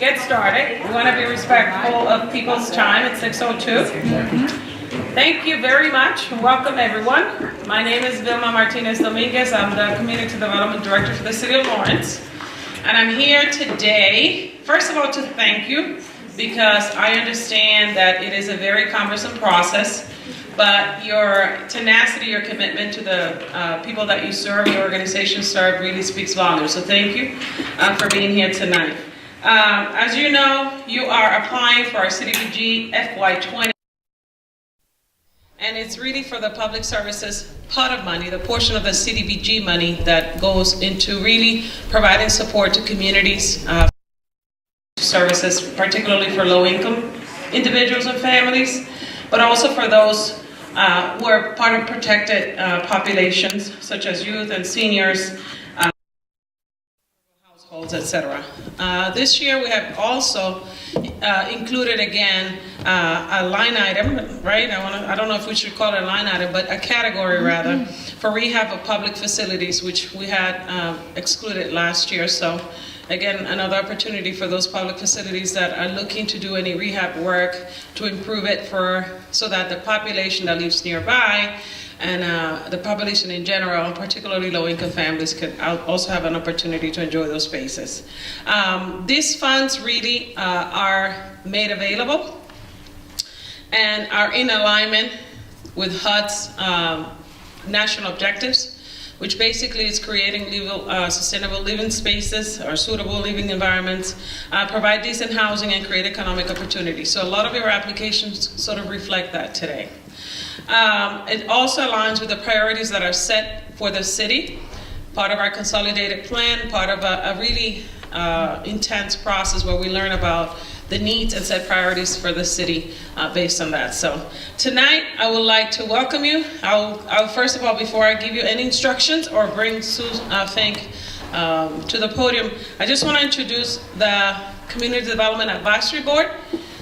get started. We want to be respectful of people's time at 6:02. Thank you very much. Welcome, everyone. My name is Vilma Martinez Dominguez. I'm the Community Development Director for the City of Lawrence. And I'm here today, first of all, to thank you, because I understand that it is a very cumbersome process, but your tenacity, your commitment to the people that you serve, your organization serve, really speaks volumes. So thank you for being here tonight. As you know, you are applying for our CDBG FY20. And it's really for the public services pot of money, the portion of the CDBG money that goes into really providing support to communities, services, particularly for low-income individuals and families, but also for those who are part of protected populations, such as youth and seniors, households, etc. This year we have also included again a line item, right? I don't know if we should call it a line item, but a category rather, for rehab of public facilities, which we had excluded last year. So again, another opportunity for those public facilities that are looking to do any rehab work to improve it so that the population that lives nearby and the population in general, particularly low-income families, can also have an opportunity to enjoy those spaces. These funds really are made available and are in alignment with HUD's national objectives, which basically is creating sustainable living spaces or suitable living environments, provide decent housing, and create economic opportunities. So a lot of your applications sort of reflect that today. It also aligns with the priorities that are set for the city, part of our consolidated plan, part of a really intense process where we learn about the needs and set priorities for the city based on that. So tonight I would like to welcome you. I'll first of all, before I give you any instructions or bring Sue Fink to the podium, I just want to introduce the Community Development Advisory Board.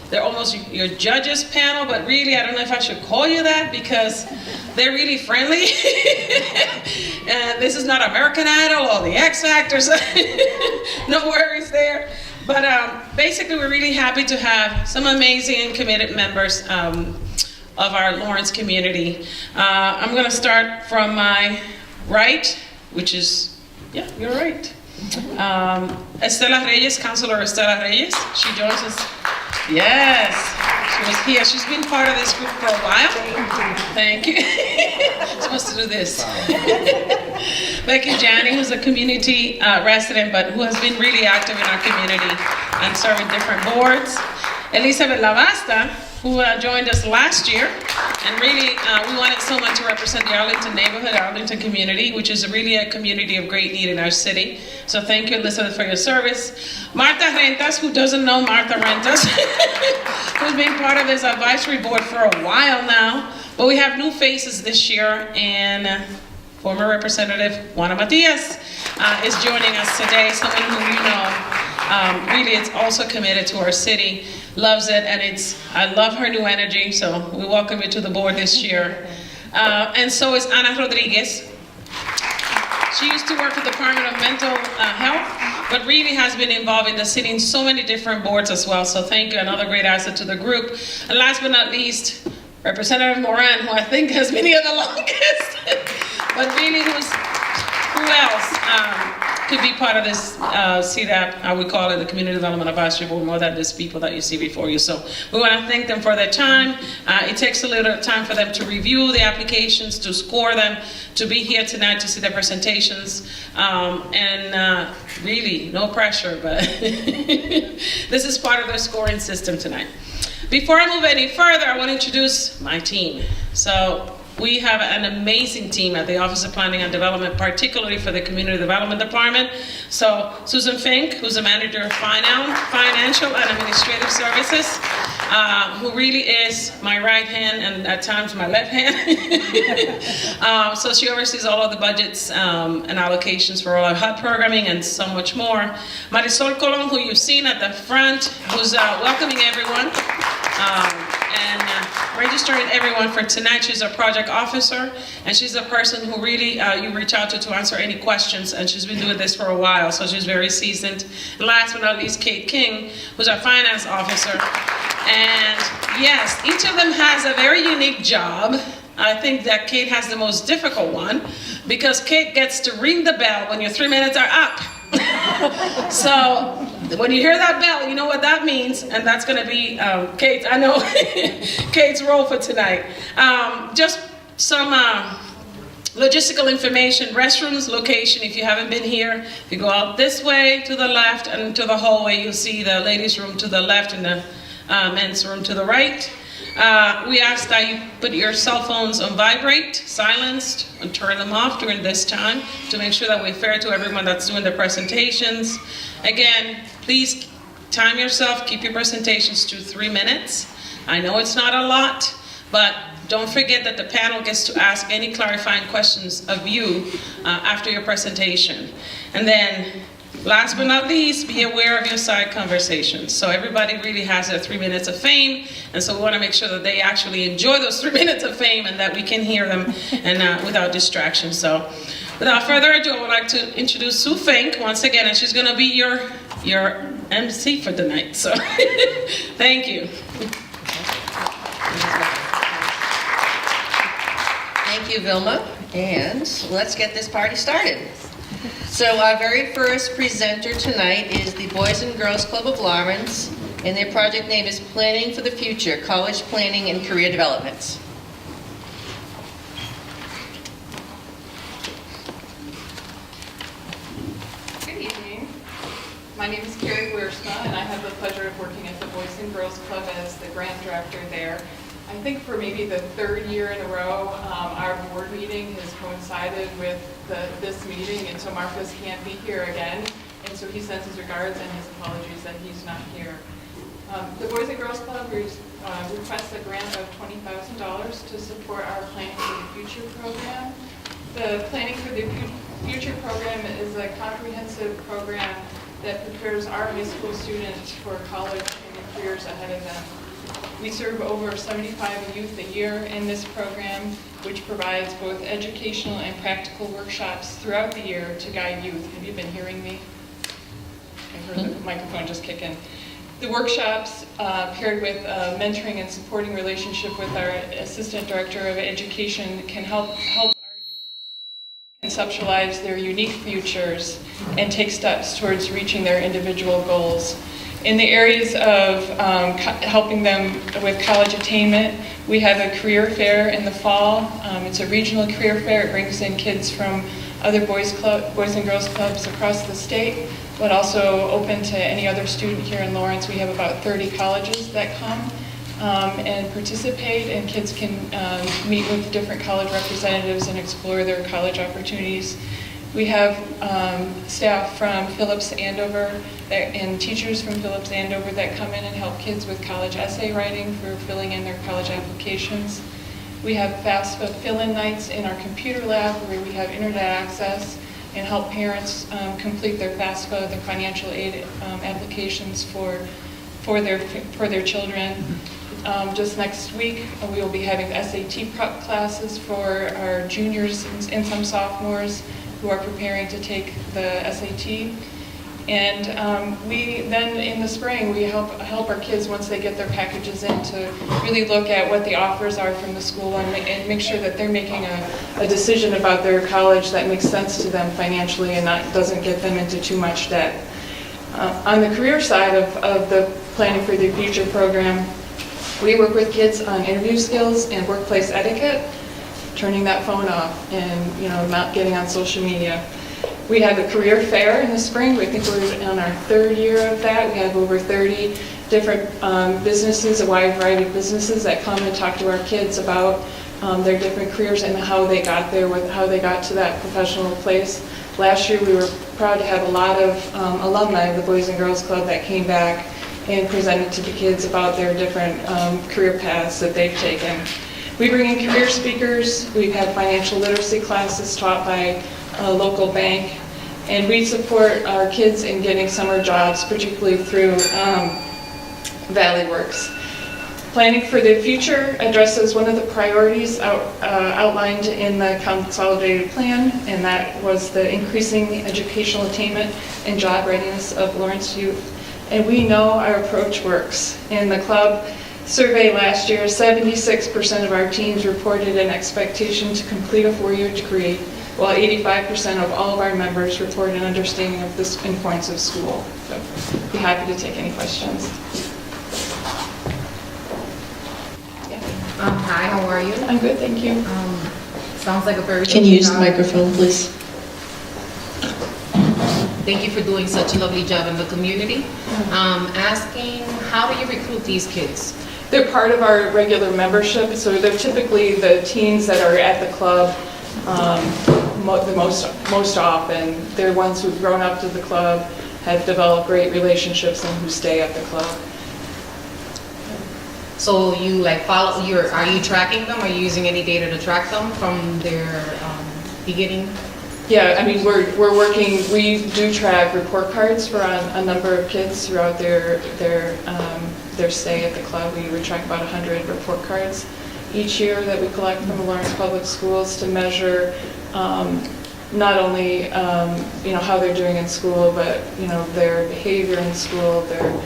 They're almost your judges panel, but really I don't know if I should call you that because they're really friendly. And this is not American Idol or the X Factor, so no worries there. But basically we're really happy to have some amazing and committed members of our Lawrence community. I'm gonna start from my right, which is, yeah, you're right. Estela Reyes, Councilor Estela Reyes. She joins us. Yes, she was here. She's been part of this group for a while. Thank you. I'm supposed to do this. Becky Janney, who's a community resident, but who has been really active in our community and serving different boards. Elizabeth Lavasta, who joined us last year, and really we wanted someone to represent the Arlington neighborhood, Arlington community, which is really a community of great need in our city. So thank you, Elizabeth, for your service. Marta Rentas, who doesn't know Marta Rentas, who's been part of this advisory board for a while now, but we have new faces this year, and former Representative Juana Matias is joining us today, someone who you know really is also committed to our city, loves it, and I love her new energy, so we welcome you to the board this year. And so is Ana Rodriguez. She used to work for the Department of Mental Health, but really has been involved in the city in so many different boards as well, so thank you, another great asset to the group. And last but not least, Representative Moran, who I think has been here the longest, but really who else could be part of this CDAP, I would call it the Community Development Advisory Board, more than just people that you see before you. So we want to thank them for their time. It takes a little time for them to review the applications, to score them, to be here tonight to see the presentations, and really no pressure, but this is part of their scoring system tonight. Before I move any further, I want to introduce my team. So we have an amazing team at the Office of Planning and Development, particularly for the Community Development Department. So Susan Fink, who's the Manager of Financial and Administrative Services, who really is my right hand and at times my left hand. So she oversees all of the budgets and allocations for all our HUD programming and so much more. Marisol Colon, who you've seen at the front, who's welcoming everyone. and registering everyone for tonight. She's a project officer, and she's a person who really you reach out to answer any questions, and she's been doing this for a while, so she's very seasoned. And last but not least, Kate King, who's our finance officer. And yes, each of them has a very unique job. I think that Kate has the most difficult one, because Kate gets to ring the bell when your 3 minutes are up. So when you hear that bell, you know what that means, and that's going to be Kate's, I know, Kate's role for tonight. Just some logistical information: restrooms location. If you haven't been here, if you go out this way to the left and to the hallway, you'll see the ladies' room to the left and the men's room to the right. We ask that you put your cell phones on vibrate, silenced, and turn them off during this time to make sure that we're fair to everyone that's doing the presentations. Again, please time yourself, keep your presentations to 3 minutes. I know it's not a lot, but don't forget that the panel gets to ask any clarifying questions of you after your presentation. And then, last but not least, be aware of your side conversations. So everybody really has their 3 minutes of fame, and so we want to make sure that they actually enjoy those 3 minutes of fame and that we can hear them and without distraction. So without further ado, I would like to introduce Sue Fink once again, and she's going to be your MC for the night. So thank you. Thank you, Vilma, and let's get this party started. So our very first presenter tonight is the Boys and Girls Club of Lawrence, and their project name is Planning for the Future, College Planning and Career Development. Good evening. My name is Carrie Wiersma, and I have the pleasure of working at the Boys and Girls Club as the grant director there. I think for maybe the third year in a row, our board meeting has coincided with this meeting, and so Marcus can't be here again, and so he sends his regards and his apologies that he's not here. The Boys and Girls Club requests a grant of $20,000 to support our Planning for the Future program. The Planning for the Future program is a comprehensive program that prepares our high school students for college and the careers ahead of them. We serve over 75 youth a year in this program, which provides both educational and practical workshops throughout the year to guide youth. Have you been hearing me? I heard the microphone just kick in. The workshops, paired with a mentoring and supporting relationship with our Assistant Director of Education, can help our youth conceptualize their unique futures and take steps towards reaching their individual goals. In the areas of helping them with college attainment, we have a career fair in the fall. It's a regional career fair. It brings in kids from other boys and girls clubs across the state, but also open to any other student here in Lawrence. We have about 30 colleges that come and participate, and kids can meet with different college representatives and explore their college opportunities. We have staff from Phillips Andover and teachers from Phillips Andover that come in and help kids with college essay writing for filling in their college applications. We have FAFSA fill-in nights in our computer lab where we have internet access and help parents complete their FAFSA, their financial aid applications for their children. Just next week, we will be having SAT prep classes for our juniors and some sophomores who are preparing to take the SAT. And we then, in the spring, we help our kids, once they get their packages in, to really look at what the offers are from the school and make sure that they're making a decision about their college that makes sense to them financially and doesn't get them into too much debt. On the career side of the Planning for the Future program, we work with kids on interview skills and workplace etiquette, turning that phone off and not getting on social media. We have a career fair in the spring. I think we're on our third year of that. We have over 30 different businesses, a wide variety of businesses that come and talk to our kids about their different careers and how they got there, how they got to that professional place. Last year we were proud to have a lot of alumni of the Boys and Girls Club that came back and presented to the kids about their different career paths that they've taken. We bring in career speakers. We've had financial literacy classes taught by a local bank, and we support our kids in getting summer jobs, particularly through Valley Works. Planning for the future addresses one of the priorities outlined in the consolidated plan, and that was the increasing the educational attainment and job readiness of Lawrence youth. And we know our approach works. In the club survey last year, 76% of our teams reported an expectation to complete a 4-year degree, while 85% of all of our members report an understanding of the importance of school. So, be happy to take any questions. Hi, how are you? I'm good, thank you. Sounds like a very Can you lovely use the job. microphone, please? Thank you for doing such a lovely job in the community. Asking, how do you recruit these kids? They're part of our regular membership, so they're typically the teens that are at the club the most often. They're ones who've grown up to the club, have developed great relationships, and who stay at the club. So you like follow, are you tracking them? Are you using any data to track them from their beginning? Yeah, I mean, we're working, we do track report cards for a number of kids throughout their stay at the club. We track about 100 report cards each year that we collect from the Lawrence Public Schools to measure not only how they're doing in school, but their behavior in school, their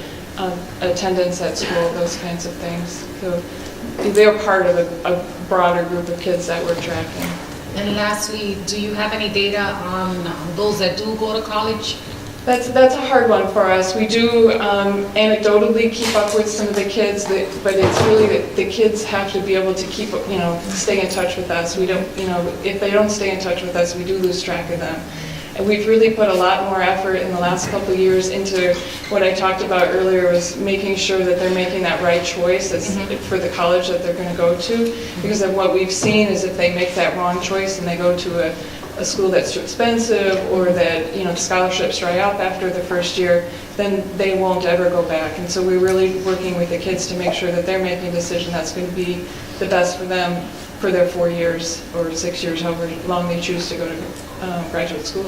attendance at school, those kinds of things. So they're part of a broader group of kids that we're tracking. And lastly, do you have any data on those that do go to college? That's a hard one for us. We do anecdotally keep up with some of the kids, but it's really that the kids have to be able to keep, stay in touch with us. We don't, if they don't stay in touch with us, we do lose track of them. And we've really put a lot more effort in the last couple of years into what I talked about earlier, was making sure that they're making that right choice for the college that they're going to go to. Because of what we've seen is if they make that wrong choice and they go to a school that's too expensive, or that the scholarships dry up after the first year, then they won't ever go back. And so we're really working with the kids to make sure that they're making a decision that's going to be the best for them for their 4 years or 6 years, however long they choose to go to graduate school.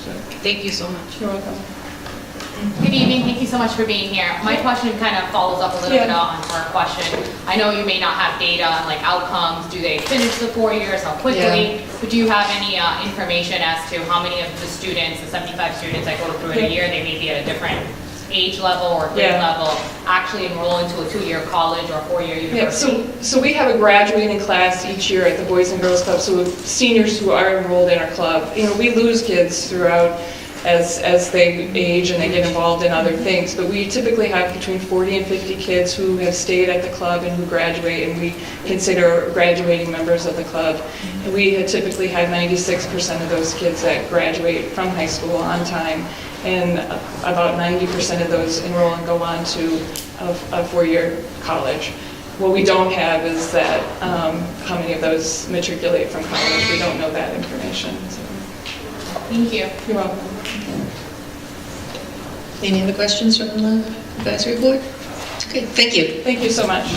So, Thank you so much. you're welcome. Good evening, thank you so much for being here. My question kind of follows up a little bit on her question. I know you may not have data on like outcomes, do they finish the 4 years, how quickly? But do you have any information as to how many of the students, the 75 students that go through in a year, they may be at a different age level or grade level, actually enroll into a 2-year college or a 4-year university? Yeah, so we have a graduating class each year at the Boys and Girls Club, so seniors who are enrolled in our club. We lose kids throughout as they age and they get involved in other things, but we typically have between 40 and 50 kids who have stayed at the club and who graduate, and we consider graduating members of the club. And we typically have 96% of those kids that graduate from high school on time, and about 90% of those enroll and go on to a 4-year college. What we don't have is that how many of those matriculate from college. We don't know that information. So. Thank you. You're welcome. Any other questions from the advisory board? Okay, thank you. Thank you so much.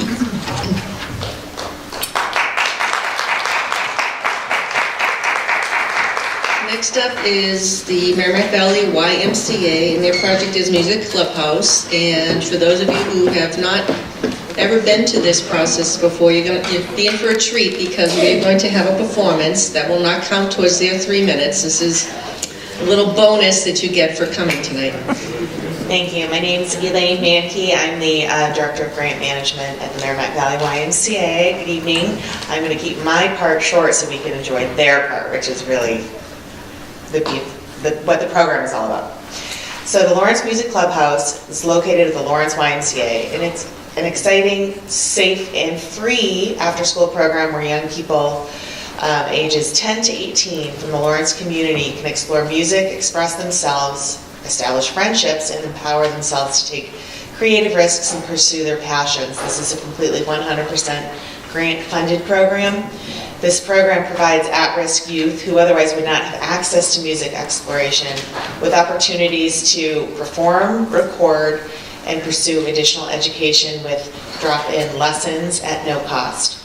Next up is the Merrimack Valley YMCA, and their project is Music Clubhouse. And for those of you who have not ever been to this process before, you're be in for a treat, because we're going to have a performance that will not count towards their 3 minutes. This is a little bonus that you get for coming tonight. Thank you. My name is Elaine Mankey. I'm the Director of Grant Management at the Merrimack Valley YMCA. Good evening. I'm going to keep my part short so we can enjoy their part, which is really what the program is all about. So the Lawrence Music Clubhouse is located at the Lawrence YMCA, and it's an exciting, safe, and free after-school program where young people ages 10 to 18 from the Lawrence community can explore music, express themselves, establish friendships, and empower themselves to take creative risks and pursue their passions. This is a completely 100% grant-funded program. This program provides at-risk youth who otherwise would not have access to music exploration with opportunities to perform, record, and pursue additional education with drop-in lessons at no cost.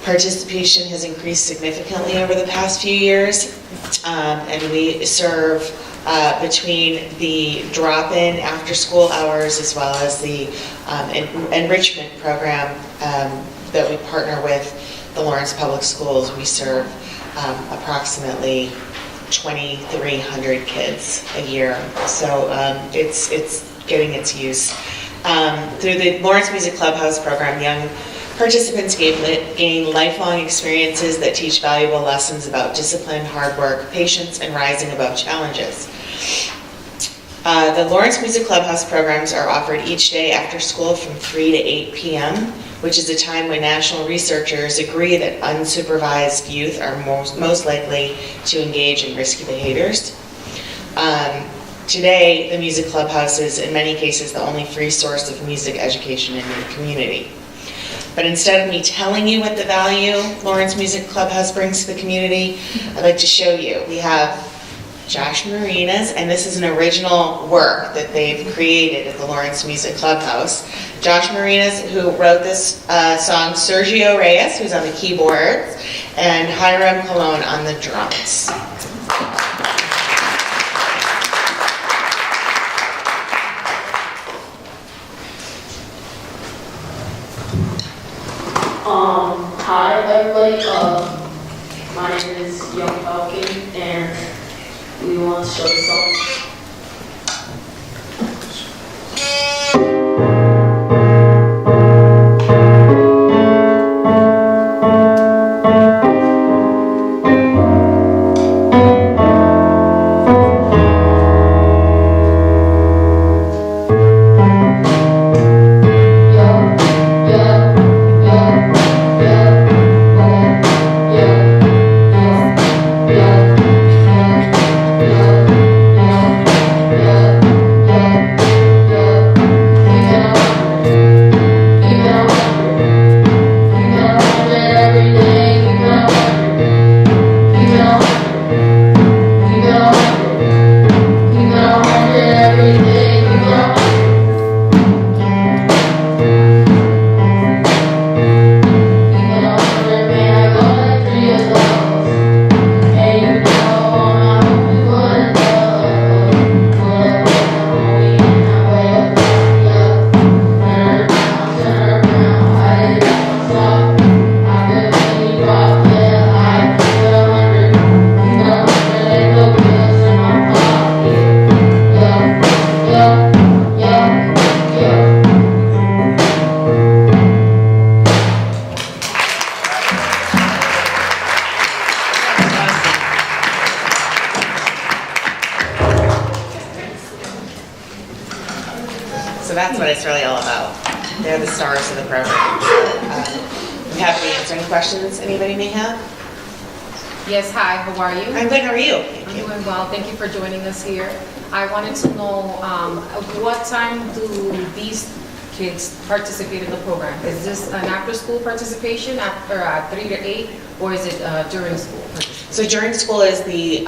Participation has increased significantly over the past few years, and we serve between the drop-in after-school hours as well as the enrichment program that we partner with the Lawrence Public Schools. We serve approximately 2,300 kids a year, so it's getting its use. Through the Lawrence Music Clubhouse program, young participants gain lifelong experiences that teach valuable lessons about discipline, hard work, patience, and rising above challenges. The Lawrence Music Clubhouse programs are offered each day after school from 3 to 8 p.m., which is a time when national researchers agree that unsupervised youth are most likely to engage in risky behaviors. Today, the Music Clubhouse is, in many cases, the only free source of music education in your community. But instead of me telling you what the value Lawrence Music Clubhouse brings to the community, I'd like to show you. We have Josh Marinas, and this is an original work that they've created at the Lawrence Music Clubhouse. Josh Marinas, who wrote this song, Sergio Reyes, who's on the keyboards, and Hiram Colon on the drums. Hi everybody, my name is Young Falcon and we want to show the song. So that's what it's really all about. They're the stars of the program. I'm happy to answer any questions anybody may have. Yes, hi, how are you? I'm good, how are you? Thank I'm you. doing well, thank you for joining us here. I wanted to know, what time do these kids participate in the program? Is this an after-school participation after 3 to 8, or is it during school participation? So during school is the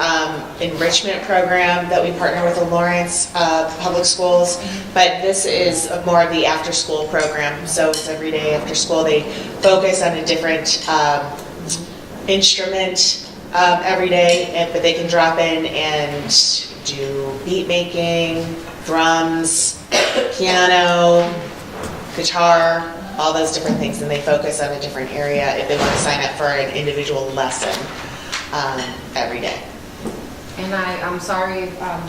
enrichment program that we partner with the Lawrence Public Schools, but this is more of the after-school program. So it's every day after school. They focus on a different instrument every day, but they can drop in and do beat making, drums, piano, guitar, all those different things, and they focus on a different area if they want to sign up for an individual lesson every day. And I'm sorry, I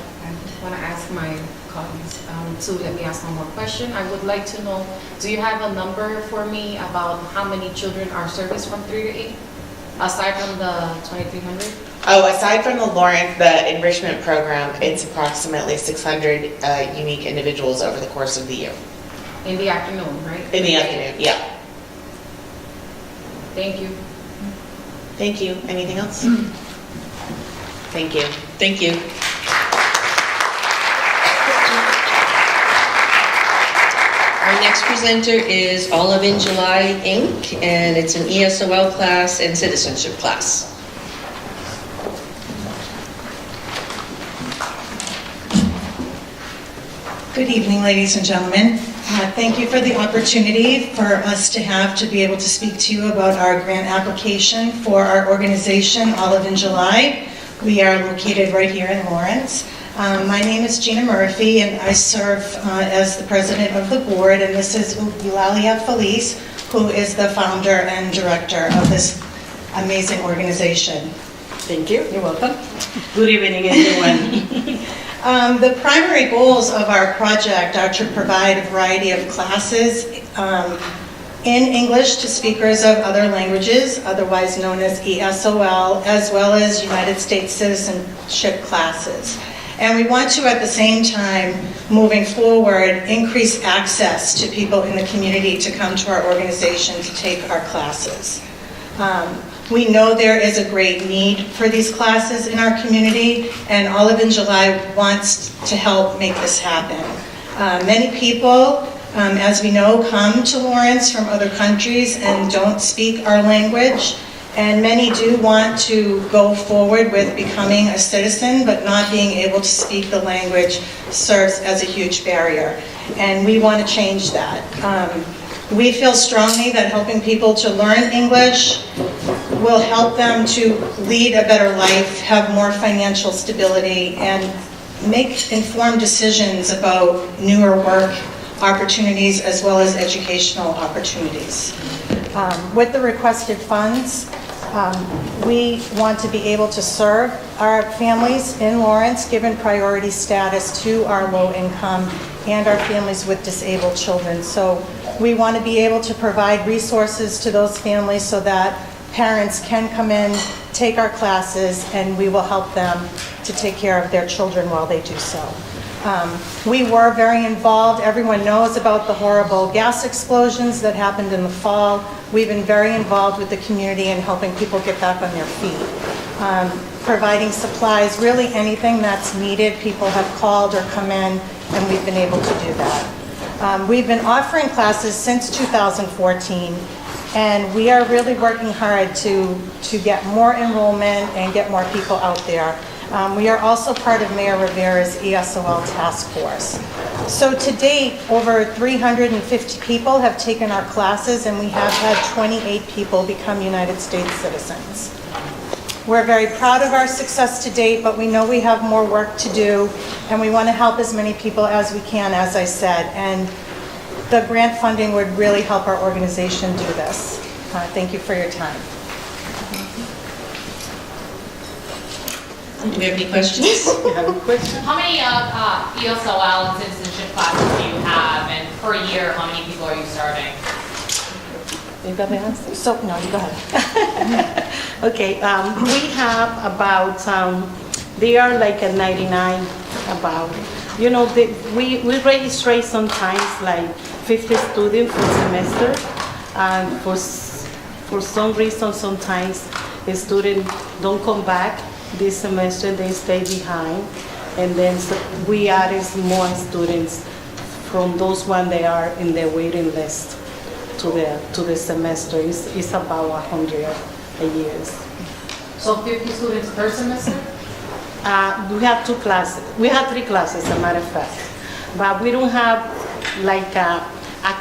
want to ask my colleagues to let me ask one more question. I would like to know, do you have a number for me about how many children are serviced from 3 to 8, aside from the 2,300? Oh, aside from the Lawrence, the enrichment program, it's approximately 600 unique individuals over the course of the year. In the afternoon, right? In the afternoon, yeah. Thank you. Thank you. Anything else? Thank you. Thank you. Our next presenter is Olive in July, Inc., and it's an ESOL class and citizenship class. Good evening, ladies and gentlemen. Thank you for the opportunity for us to be able to speak to you about our grant application for our organization, Olive in July. We are located right here in Lawrence. My name is Gina Murphy, and I serve as the president of the board, and this is Eulalia Felice, who is the founder and director of this amazing organization. Thank you. You're welcome. Good evening, everyone. The primary goals of our project are to provide a variety of classes in English to speakers of other languages, otherwise known as ESOL, as well as United States citizenship classes. And we want to, at the same time, moving forward, increase access to people in the community to come to our organization to take our classes. We know there is a great need for these classes in our community, and Olive in July wants to help make this happen. Many people, as we know, come to Lawrence from other countries and don't speak our language, and many do want to go forward with becoming a citizen, but not being able to speak the language serves as a huge barrier, and we want to change that. We feel strongly that helping people to learn English will help them to lead a better life, have more financial stability, and make informed decisions about newer work opportunities as well as educational opportunities. With the requested funds, we want to be able to serve our families in Lawrence, given priority status to our low income and our families with disabled children. So we want to be able to provide resources to those families so that parents can come in, take our classes, and we will help them to take care of their children while they do so. We were very involved. Everyone knows about the horrible gas explosions that happened in the fall. We've been very involved with the community in helping people get back on their feet. Providing supplies, really anything that's needed. People have called or come in, and we've been able to do that. We've been offering classes since 2014, and we are really working hard to get more enrollment and get more people out there. We are also part of Mayor Rivera's ESOL task force. So to date, over 350 people have taken our classes, and we have had 28 people become United States citizens. We're very proud of our success to date, but we know we have more work to do, and we want to help as many people as we can, as I said. And the grant funding would really help our organization do this. Thank you for your time. Do we have any questions? How many ESOL and citizenship classes do you have, and per year, how many people are you serving? You got the answer? So, no, you go ahead. Okay, we have about, they are like a 99 about. You know, we register sometimes like 50 students per semester, and for some reason sometimes the students don't come back this semester, they stay behind, and then we added more students from those when they are in the waiting list to the semester. It's about 100 a year. So 50 students per semester? We have 2 classes. We have 3 classes, as a matter of fact. But we don't have like a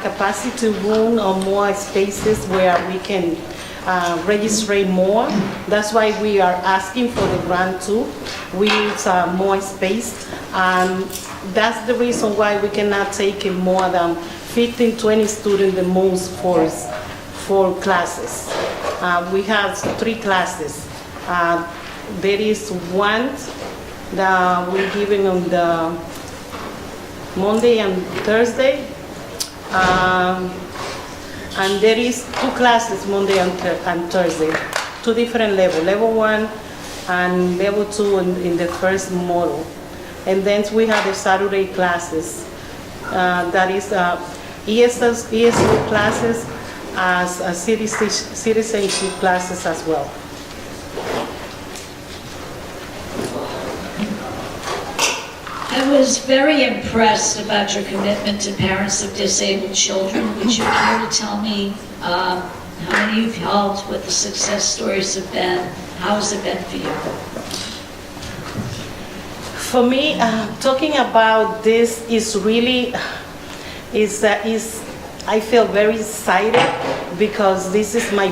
capacity room or more spaces where we can register more. That's why we are asking for the grant too. We need more space. And that's the reason why we cannot take in more than 15, 20 students the most for classes. We have 3 classes. There is one that we're giving on the Monday and Thursday. And there is 2 classes Monday and Thursday, 2 different levels, level 1 and level 2 in the first model. And then we have the Saturday classes. That is ESL classes as citizenship classes as well. I was very impressed about your commitment to parents of disabled children. Would you care to tell me how many you've helped, what the success stories have been? How has it been for you? For me, talking about this is really, I feel very excited because this is my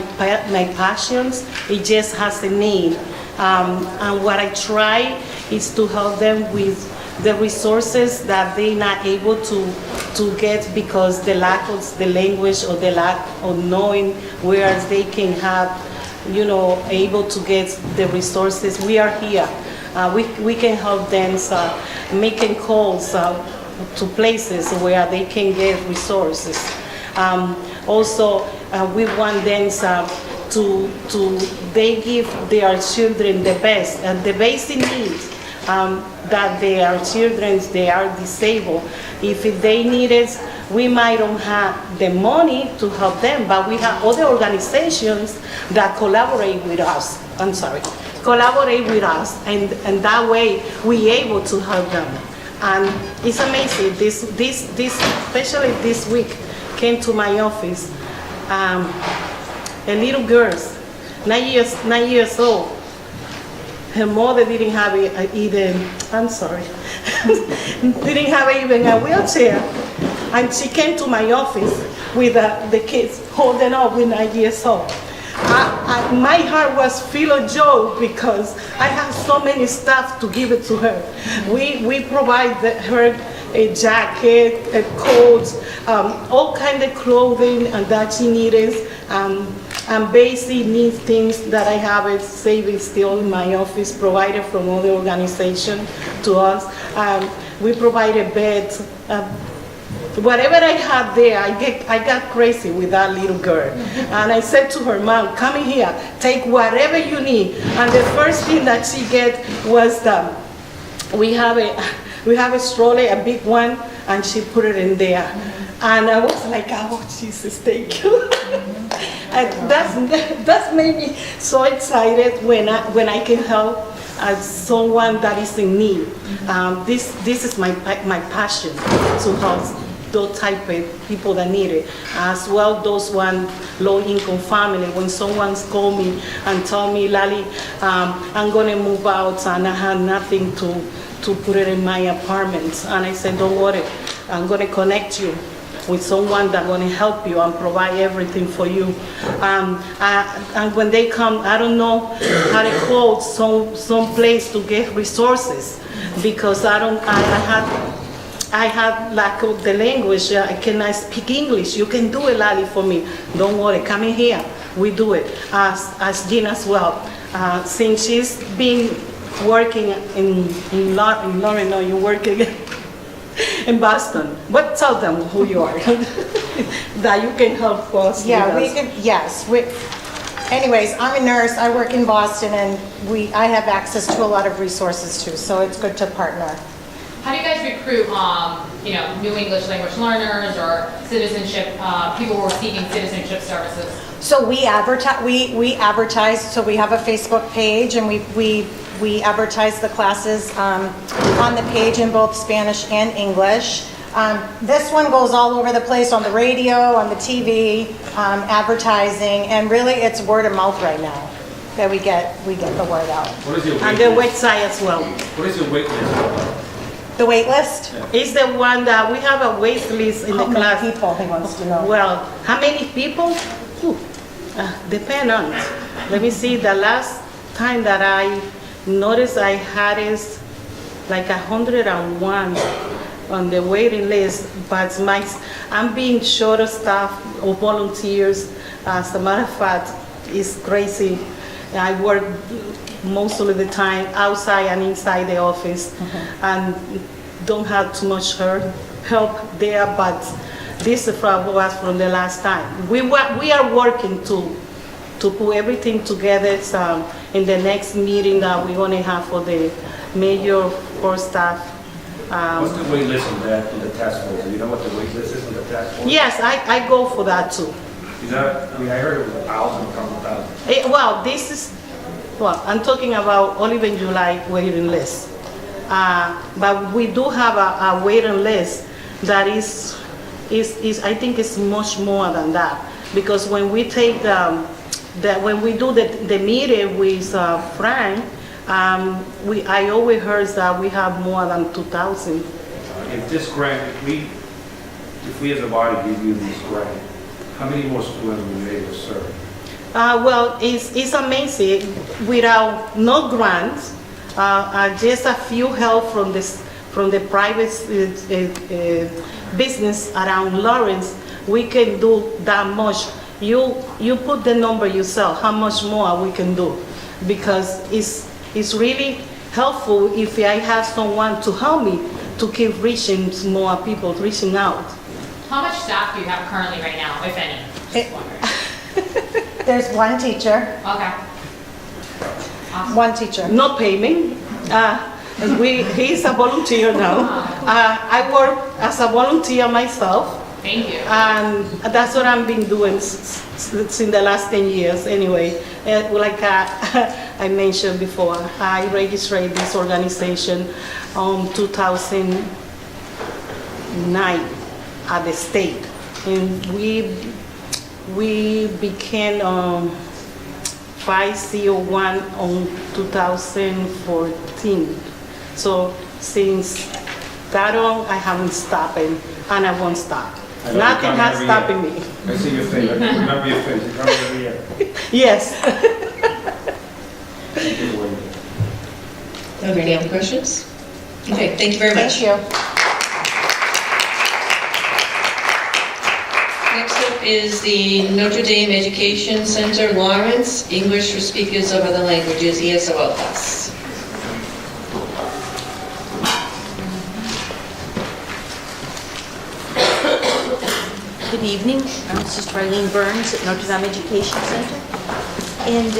passions. It just has a need. And what I try is to help them with the resources that they're not able to get because the lack of the language or the lack of knowing where they can have, able to get the resources. We are here. We can help them making calls to places where they can get resources. Also, we want them they give their children the best and the basic needs that their children, they are disabled. If they need it, we might not have the money to help them, but we have other organizations that collaborate with us. Collaborate with us, and that way we able to help them. And it's amazing. This especially this week, came to my office a little girl, 9 years old. Her mother didn't have didn't have even a wheelchair. And she came to my office with the kids holding up with 9 years old. My heart was full of joy because I have so many stuff to give it to her. We provide her a jacket, a coat, all kind of clothing that she needs, and basic needs things that I have it saving still in my office, provided from other organizations to us. We provide a bed. Whatever I had there, I got crazy with that little girl. And I said to her, Mom, come in here, take whatever you need. And the first thing that she get was we have a stroller, a big one, and she put it in there. And I was like, oh, Jesus, thank you. And that's made me so excited when I can help someone that is in need. This is my passion, to help those type of people that need it. As well, those one low-income family, when someone's called me and told me, Lali, I'm gonna move out and I have nothing to put it in my apartment. And I said, don't worry, I'm gonna connect you with someone that's gonna help you and provide everything for you. And when they come, I don't know how to call some place to get resources because I have lack of the language. I cannot speak English. You can do it, Lali, for me. Don't worry, come in here. We do it. As Jean as well. Since she's been working in Lorraine, no, you're working in Boston. But tell them who you are, that you can help us. Yeah, we can, yes. Anyways, I'm a nurse, I work in Boston, and I have access to a lot of resources too, so it's good to partner. How do you guys recruit, new English language learners or citizenship, people who are seeking citizenship services? So we advertise, so we have a Facebook page, and we advertise the classes on the page in both Spanish and English. This one goes all over the place, on the radio, on the TV, advertising, and really it's word of mouth right now that we get the word out. What is your And the website as well. What is your wait list? The wait list? It's the one that we have a wait list in the class. How many people, he wants to know? Well, how many people? Depend on. Let me see, the last time that I noticed I had is like 101 on the waiting list, but I'm being short of staff or volunteers. As a matter of fact, it's crazy. I work most of the time outside and inside the office, and don't have too much help there, but this was from the last time. We are working to put everything together in the next meeting that we're going to have for the major core staff. What's the wait list on the task force? Do you know what the wait list is on the task force? Yes, I go for that too. I heard it was 1,000, a couple thousand. I'm talking about Olive and July waiting list. But we do have a waiting list that is I think it's much more than that, because when we take when we do the meeting with Frank, I always heard that we have more than 2,000. If this grant, if we as a body give you this grant, how many more students will you be able to serve? Well, it's amazing. Without no grants, just a few help from the private business around Lawrence, we can do that much. You put the number yourself, how much more we can do, because it's really helpful if I have someone to help me to keep reaching more people, reaching out. How much staff do you have currently right now, if any? Just wondering. There's one teacher, Okay. Awesome. one teacher. No payment. He's a volunteer now. I work as a volunteer myself, Thank you. and that's what I've been doing in the last 10 years anyway. Like I mentioned before, I registered this organization in 2009 at the state, and we became 501 on 2014. So since that on, I haven't stopped, and I won't stop. I know you Nothing come has every stopped year. me. I see your face, I remember your face, you come every year. Yes. Thank you, Wendy. Are there any other questions? Okay, thank you very much. Thank you. Next up is the Notre Dame Education Center, Lawrence, English for Speakers of Other Languages, ESOL class. Good evening. I'm Sister Eileen Burns at Notre Dame Education Center. And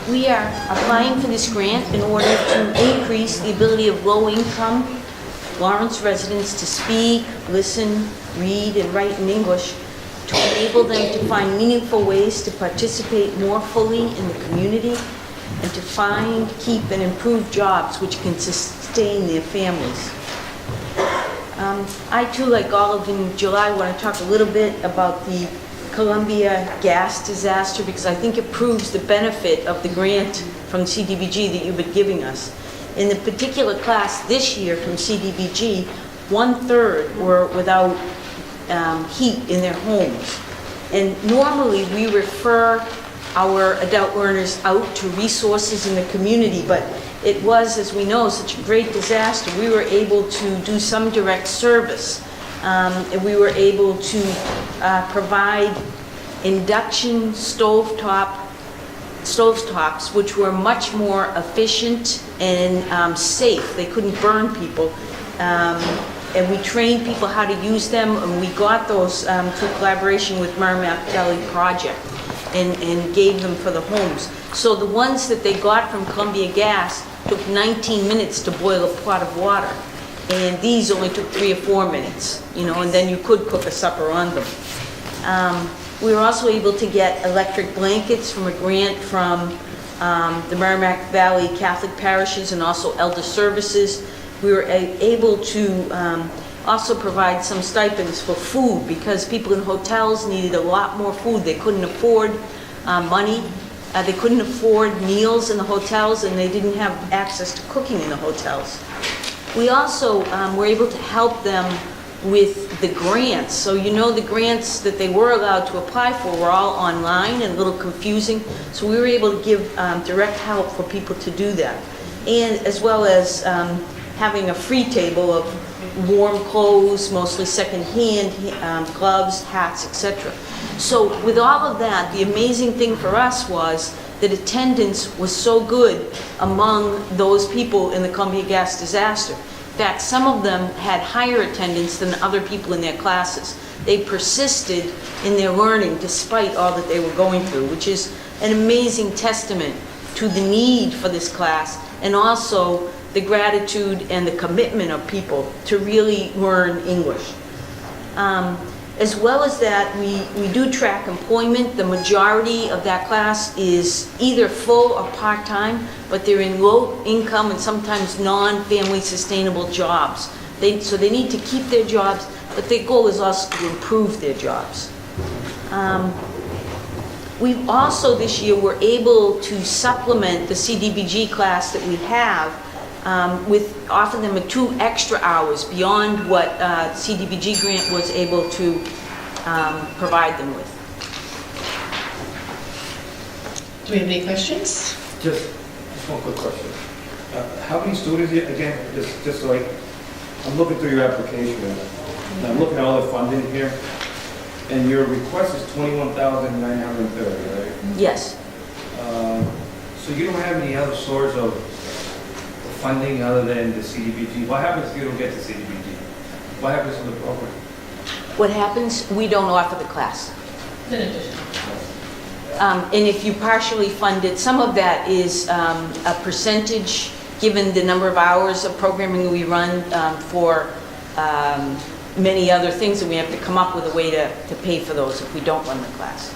we are applying for this grant in order to increase the ability of low-income Lawrence residents to speak, listen, read, and write in English, to enable them to find meaningful ways to participate more fully in the community, and to find, keep, and improve jobs which can sustain their families. I too, like all of you in July, want to talk a little bit about the Columbia gas disaster, because I think it proves the benefit of the grant from CDBG that you've been giving us. In the particular class this year from CDBG, 1/3 were without heat in their homes. And normally we refer our adult learners out to resources in the community, but it was, as we know, such a great disaster. We were able to do some direct service. And we were able to provide induction stovetops, which were much more efficient and safe. They couldn't burn people. And we trained people how to use them, and we got those through collaboration with Merrimack Valley Project and gave them for the homes. So the ones that they got from Columbia Gas took 19 minutes to boil a pot of water. And these only took 3 or 4 minutes, and then you could cook a supper on them. We were also able to get electric blankets from a grant from the Merrimack Valley Catholic parishes and also Elder Services. We were able to also provide some stipends for food, because people in hotels needed a lot more food. They couldn't afford money. They couldn't afford meals in the hotels, and they didn't have access to cooking in the hotels. We also were able to help them with the grants. So the grants that they were allowed to apply for were all online and a little confusing. So we were able to give direct help for people to do that. And as well as having a free table of warm clothes, mostly second-hand, gloves, hats, etc. So with all of that, the amazing thing for us was that attendance was so good among those people in the Columbia gas disaster. In fact, some of them had higher attendance than other people in their classes. They persisted in their learning despite all that they were going through, which is an amazing testament to the need for this class, and also the gratitude and the commitment of people to really learn English. As well as that, we do track employment. The majority of that class is either full or part-time, but they're in low income and sometimes non-family sustainable jobs. So they need to keep their jobs, but their goal is also to improve their jobs. We also this year were able to supplement the CDBG class that we have with offer them 2 extra hours beyond what CDBG grant was able to provide them with. Do we have any questions? Just one quick question. How many students, again, just like, I'm looking through your application, and I'm looking at all the funding here, and your request is 21,930, right? Yes. So you don't have any other source of funding other than the CDBG? What happens if you don't get the CDBG? What happens to the program? What happens, we don't offer the class. And if you partially fund it, some of that is a percentage, given the number of hours of programming we run for many other things, and we have to come up with a way to pay for those if we don't run the class.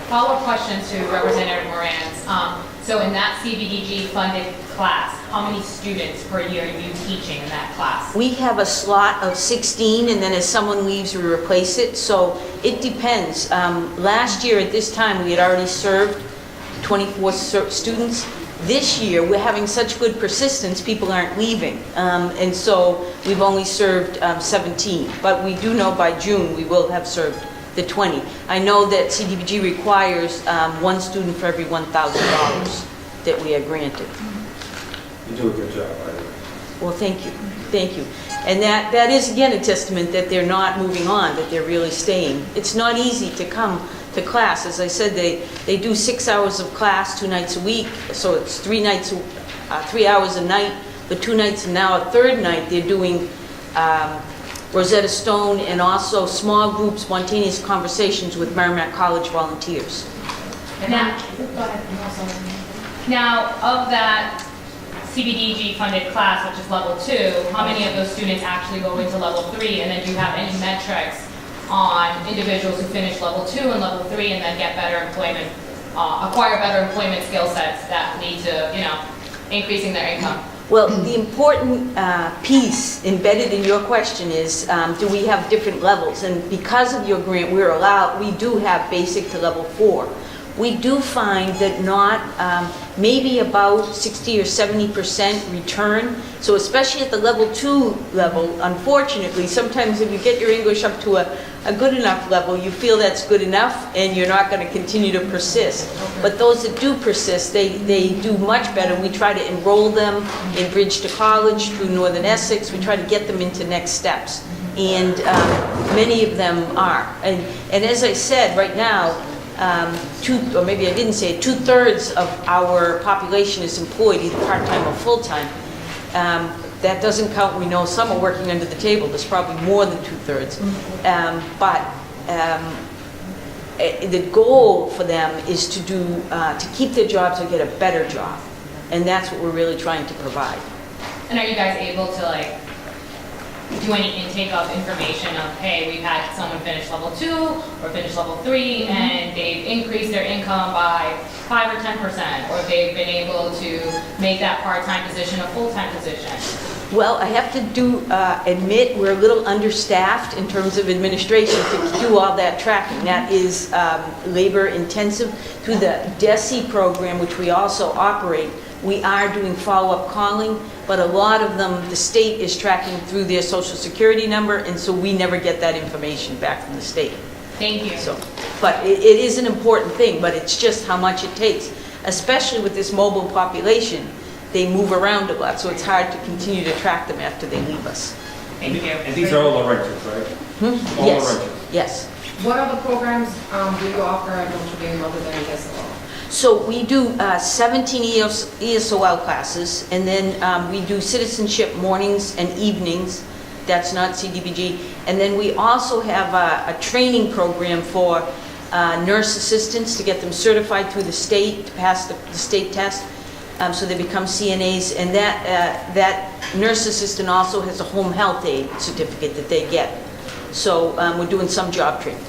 Follow-up question to Representative Moran's. So in that CBDG funded class, how many students per year are you teaching in that class? We have a slot of 16, and then as someone leaves, we replace it. So it depends. Last year at this time, we had already served 24 students. This year, we're having such good persistence, people aren't leaving. And so we've only served 17. But we do know by June, we will have served the 20. I know that CDBG requires one student for every $1,000 that we are granted. You do a good job, by the way. Well, thank you, thank you. And that is, again, a testament that they're not moving on, that they're really staying. It's not easy to come to class. As I said, they do 6 hours of class 2 nights a week, so it's 3 hours a night, but 2 nights, and now a third night they're doing Rosetta Stone and also small group spontaneous conversations with Merrimack College volunteers. Now, of that CBDG funded class, which is level 2, how many of those students actually go into level 3? And then do you have any metrics on individuals who finish level 2 and level 3 and then get better employment, acquire better employment skill sets that lead to, increasing their income? Well, the important piece embedded in your question is, do we have different levels? And because of your grant, we do have basic to level 4. We do find that maybe about 60 or 70% return. So especially at the level 2 level, unfortunately, sometimes if you get your English up to a good enough level, you feel that's good enough and you're not going to continue to persist. But those that do persist, they do much better. We try to enroll them in Bridge to College through Northern Essex. We try to get them into next steps. And many of them are. And as I said, right now, or maybe I didn't say it, 2/3 of our population is employed, either part-time or full-time. That doesn't count, we know some are working under the table, there's probably more than 2/3. But the goal for them is to keep their jobs or get a better job. And that's what we're really trying to provide. And are you guys able to do any intake of information of, hey, we've had someone finish level 2 or finish level 3 and they've increased their income by 5 or 10%, or they've been able to make that part-time position a full-time position? Well, I have to admit we're a little understaffed in terms of administration to do all that tracking. That is labor intensive. Through the DESE program, which we also operate, we are doing follow-up calling, but a lot of them, the state is tracking through their social security number, and so we never get that information back from the state. Thank you. But it is an important thing, but it's just how much it takes, especially with this mobile population. They move around a lot, so it's hard to continue to track them after they leave us. Thank you. And these are all Laurentians, right? All Yes, Laurentians. yes. What other programs do you offer at Notre Dame other than ESOL? So we do 17 ESOL classes, and then we do citizenship mornings and evenings. That's not CDBG. And then we also have a training program for nurse assistants to get them certified through the state, to pass the state test, so they become CNAs. And that nurse assistant also has a home health aide certificate that they get. So we're doing some job training.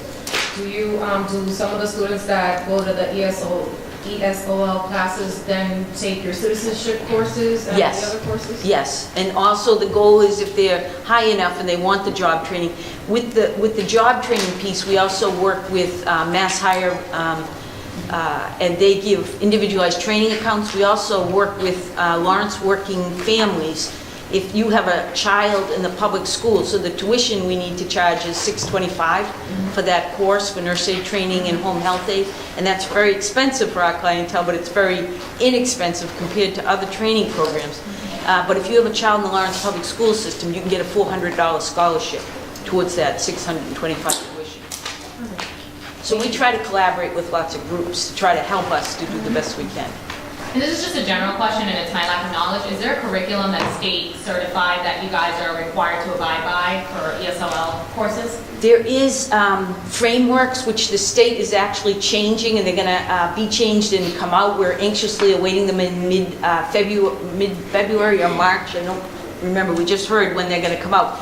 Do you do some of the students that go to the ESOL classes then take your citizenship courses and Yes. the other courses? Yes, and also the goal is if they're high enough and they want the job training, with the job training piece, we also work with Mass Hire, and they give individualized training accounts. We also work with Lawrence Working Families, if you have a child in the public school, so the tuition we need to charge is $625 for that course for nurse aid training and home health aid, and that's very expensive for our clientele, but it's very inexpensive compared to other training programs. But if you have a child in the Lawrence Public School System, you can get a $400 scholarship towards that $625 tuition. So we try to collaborate with lots of groups to try to help us to do the best we can. And this is just a general question, and it's my lack of knowledge. Is there a curriculum that's state certified that you guys are required to abide by for ESOL courses? There is frameworks which the state is actually changing, and they're going to be changed and come out. We're anxiously awaiting them in mid-February or March. I don't remember. We just heard when they're going to come out.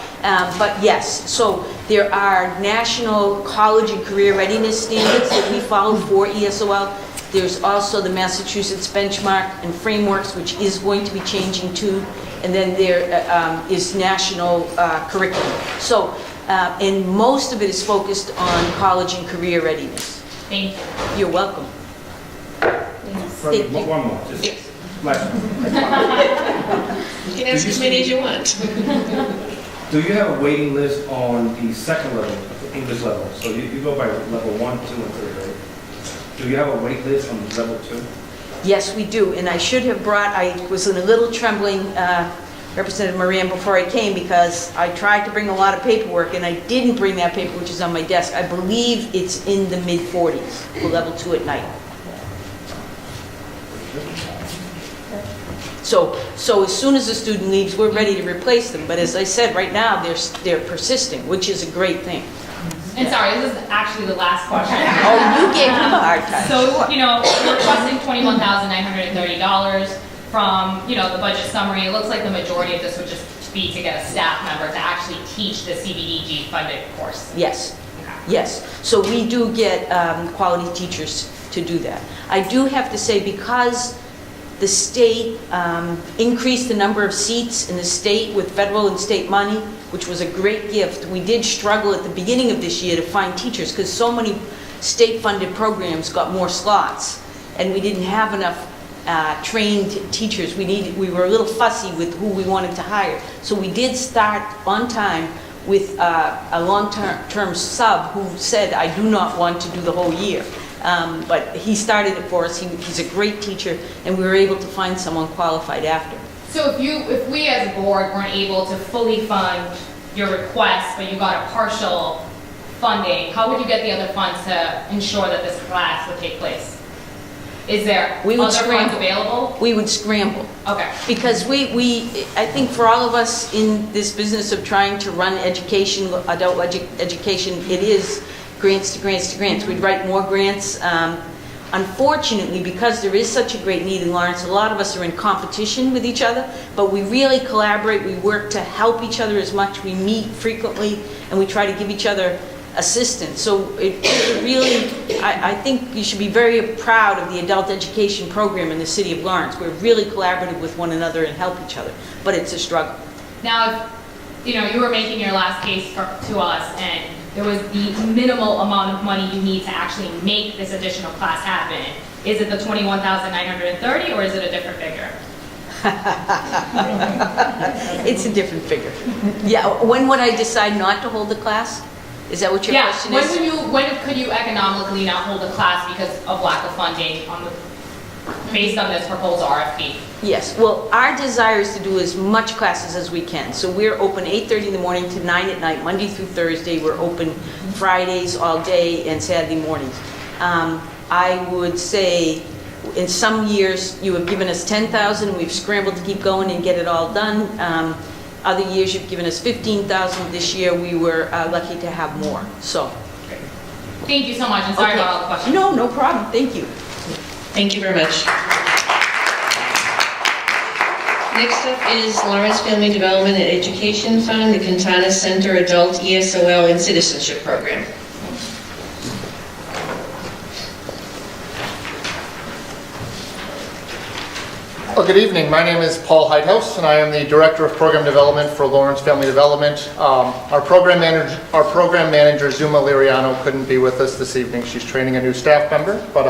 But yes, so there are national college and career readiness standards that we follow for ESOL. There's also the Massachusetts benchmark and frameworks, which is going to be changing too. And then there is national curriculum. So, and most of it is focused on college and career readiness. Thank you. You're welcome. One more, just last one. You can ask as many as you want. Do you have a waiting list on the second level, the English level? So you go by level 1, 2, and 3, right? Do you have a wait list on level 2? Yes, we do. And I should have brought, I was in a little trembling, Representative Moran, before I came, because I tried to bring a lot of paperwork, and I didn't bring that paper, which is on my desk. I believe it's in the mid-40s for level 2 at night. So as soon as a student leaves, we're ready to replace them. But as I said, right now, they're persisting, which is a great thing. And sorry, this is actually the last question. Oh, you gave him a hard time. So, we're requesting $21,930 from, the budget summary. It looks like the majority of this would just be to get a staff member to actually teach the CDBG funded course. Yes, yes. So we do get quality teachers to do that. I do have to say, because the state increased the number of seats in the state with federal and state money, which was a great gift. We did struggle at the beginning of this year to find teachers because so many state-funded programs got more slots, and we didn't have enough trained teachers. We were a little fussy with who we wanted to hire. So we did start on time with a long-term sub who said, I do not want to do the whole year. But he started it for us. He's a great teacher, and we were able to find someone qualified after. So if we as a board weren't able to fully fund your request, but you got a partial funding, how would you get the other funds to ensure that this class would take place? Is there other funds available? We would scramble. Okay. Because I think for all of us in this business of trying to run education, adult education, it is grants to grants to grants. We'd write more grants. Unfortunately, because there is such a great need in Lawrence, a lot of us are in competition with each other, but we really collaborate. We work to help each other as much. We meet frequently, and we try to give each other assistance. So it really, I think you should be very proud of the adult education program in the city of Lawrence. We're really collaborative with one another and help each other, but it's a struggle. Now, if you were making your last case to us, and there was the minimal amount of money you need to actually make this additional class happen, is it the $21,930 or is it a different figure? It's a different figure. Yeah, when would I decide not to hold the class? Is that what your question is? When could you economically not hold a class because of lack of funding based on this proposed RFP? Yes, well, our desire is to do as much classes as we can. So we're open 8:30 in the morning to 9 at night, Monday through Thursday. We're open Fridays all day and Saturday mornings. I would say in some years you have given us 10,000. We've scrambled to keep going and get it all done. Other years you've given us 15,000. This year we were lucky to have more. So. Thank you so much, and sorry about all the questions. No problem. Thank you. Thank you very much. Next up is Lawrence Family Development and Education Fund, the Quintana Center Adult ESOL and Citizenship Program. Well, good evening. My name is Paul Heithaus, and I am the Director of Program Development for Lawrence Family Development. Our program manager, Zuma Liriano, couldn't be with us this evening. She's training a new staff member. But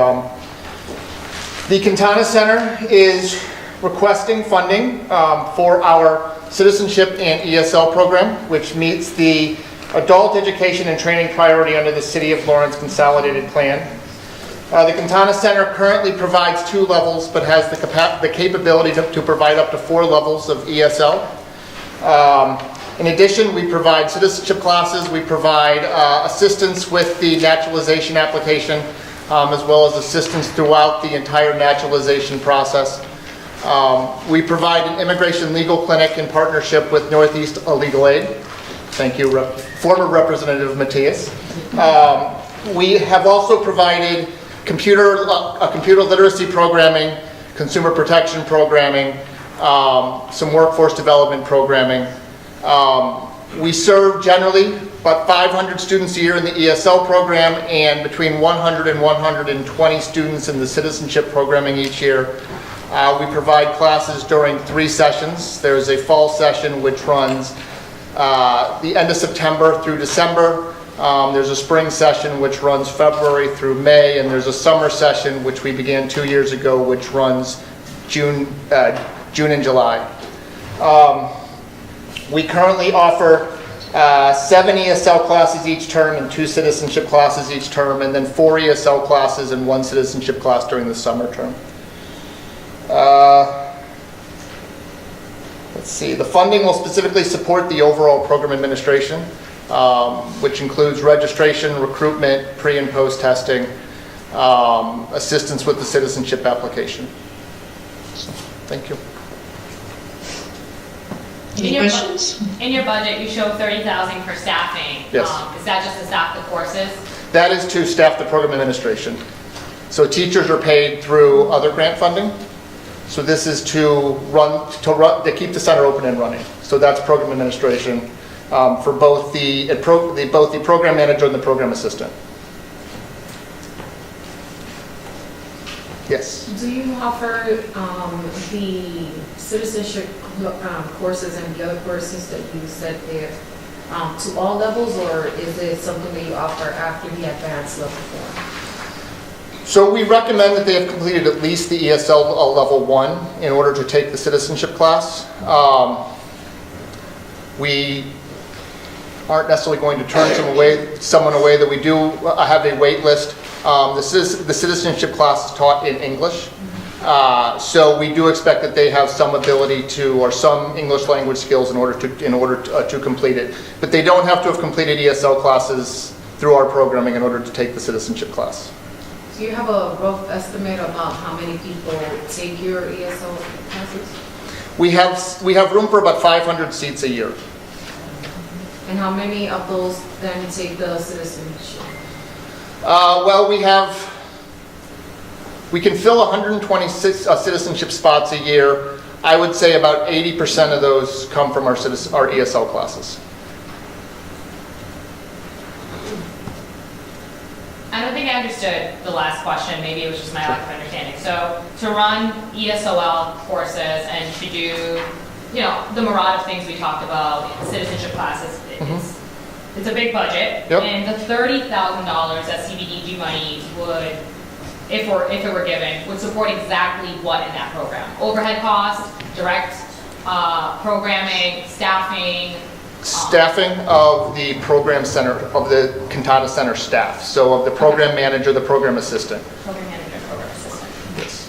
the Quintana Center is requesting funding for our citizenship and ESL program, which meets the adult education and training priority under the City of Lawrence Consolidated Plan. The Quintana Center currently provides 2 levels, but has the capability to provide up to 4 levels of ESL. In addition, we provide citizenship classes, we provide assistance with the naturalization application, as well as assistance throughout the entire naturalization process. We provide an immigration legal clinic in partnership with Northeast Legal Aid. Thank you, former Representative Matias. We have also provided computer literacy programming, consumer protection programming, some workforce development programming. We serve generally about 500 students a year in the ESL program and between 100 and 120 students in the citizenship programming each year. We provide classes during 3 sessions. There's a fall session which runs the end of September through December. There's a spring session which runs February through May, and there's a summer session which we began 2 years ago which runs June and July. We currently offer 7 ESL classes each term and 2 citizenship classes each term, and then 4 ESL classes and 1 citizenship class during the summer term. Let's see, the funding will specifically support the overall program administration, which includes registration, recruitment, pre and post testing, assistance with the citizenship application. So, thank you. Any questions? In your budget, you show $30,000 for staffing. Yes. Is that just to staff the courses? That is to staff the program administration. So teachers are paid through other grant funding. So this is to keep the center open and running. So that's program administration for both the program manager and the program assistant. Yes. Do you offer the citizenship courses and the other courses that you said there to all levels, or is it something that you offer after the advanced level 4? So we recommend that they have completed at least the ESL level 1 in order to take the citizenship class. We aren't necessarily going to turn someone away that we do have a wait list. The citizenship class is taught in English. So we do expect that they have some ability to, or some English language skills in order to complete it. But they don't have to have completed ESL classes through our programming in order to take the citizenship class. Do you have a rough estimate about how many people take your ESL classes? We have room for about 500 seats a year. And how many of those then take the citizenship? Well, we can fill 126 citizenship spots a year. I would say about 80% of those come from our ESL classes. I don't think I understood the last question. Maybe it was just my lack of understanding. So to run ESOL courses and to do, the myriad of things we talked about, citizenship classes, it's a big budget. Yep. And the $30,000 that CDBG money would, if it were given, would support exactly what in that program? Overhead costs, direct programming, staffing? Staffing of the program center, of the Quintana Center staff. So of the program manager, the program assistant. Program manager, program assistant. Yes.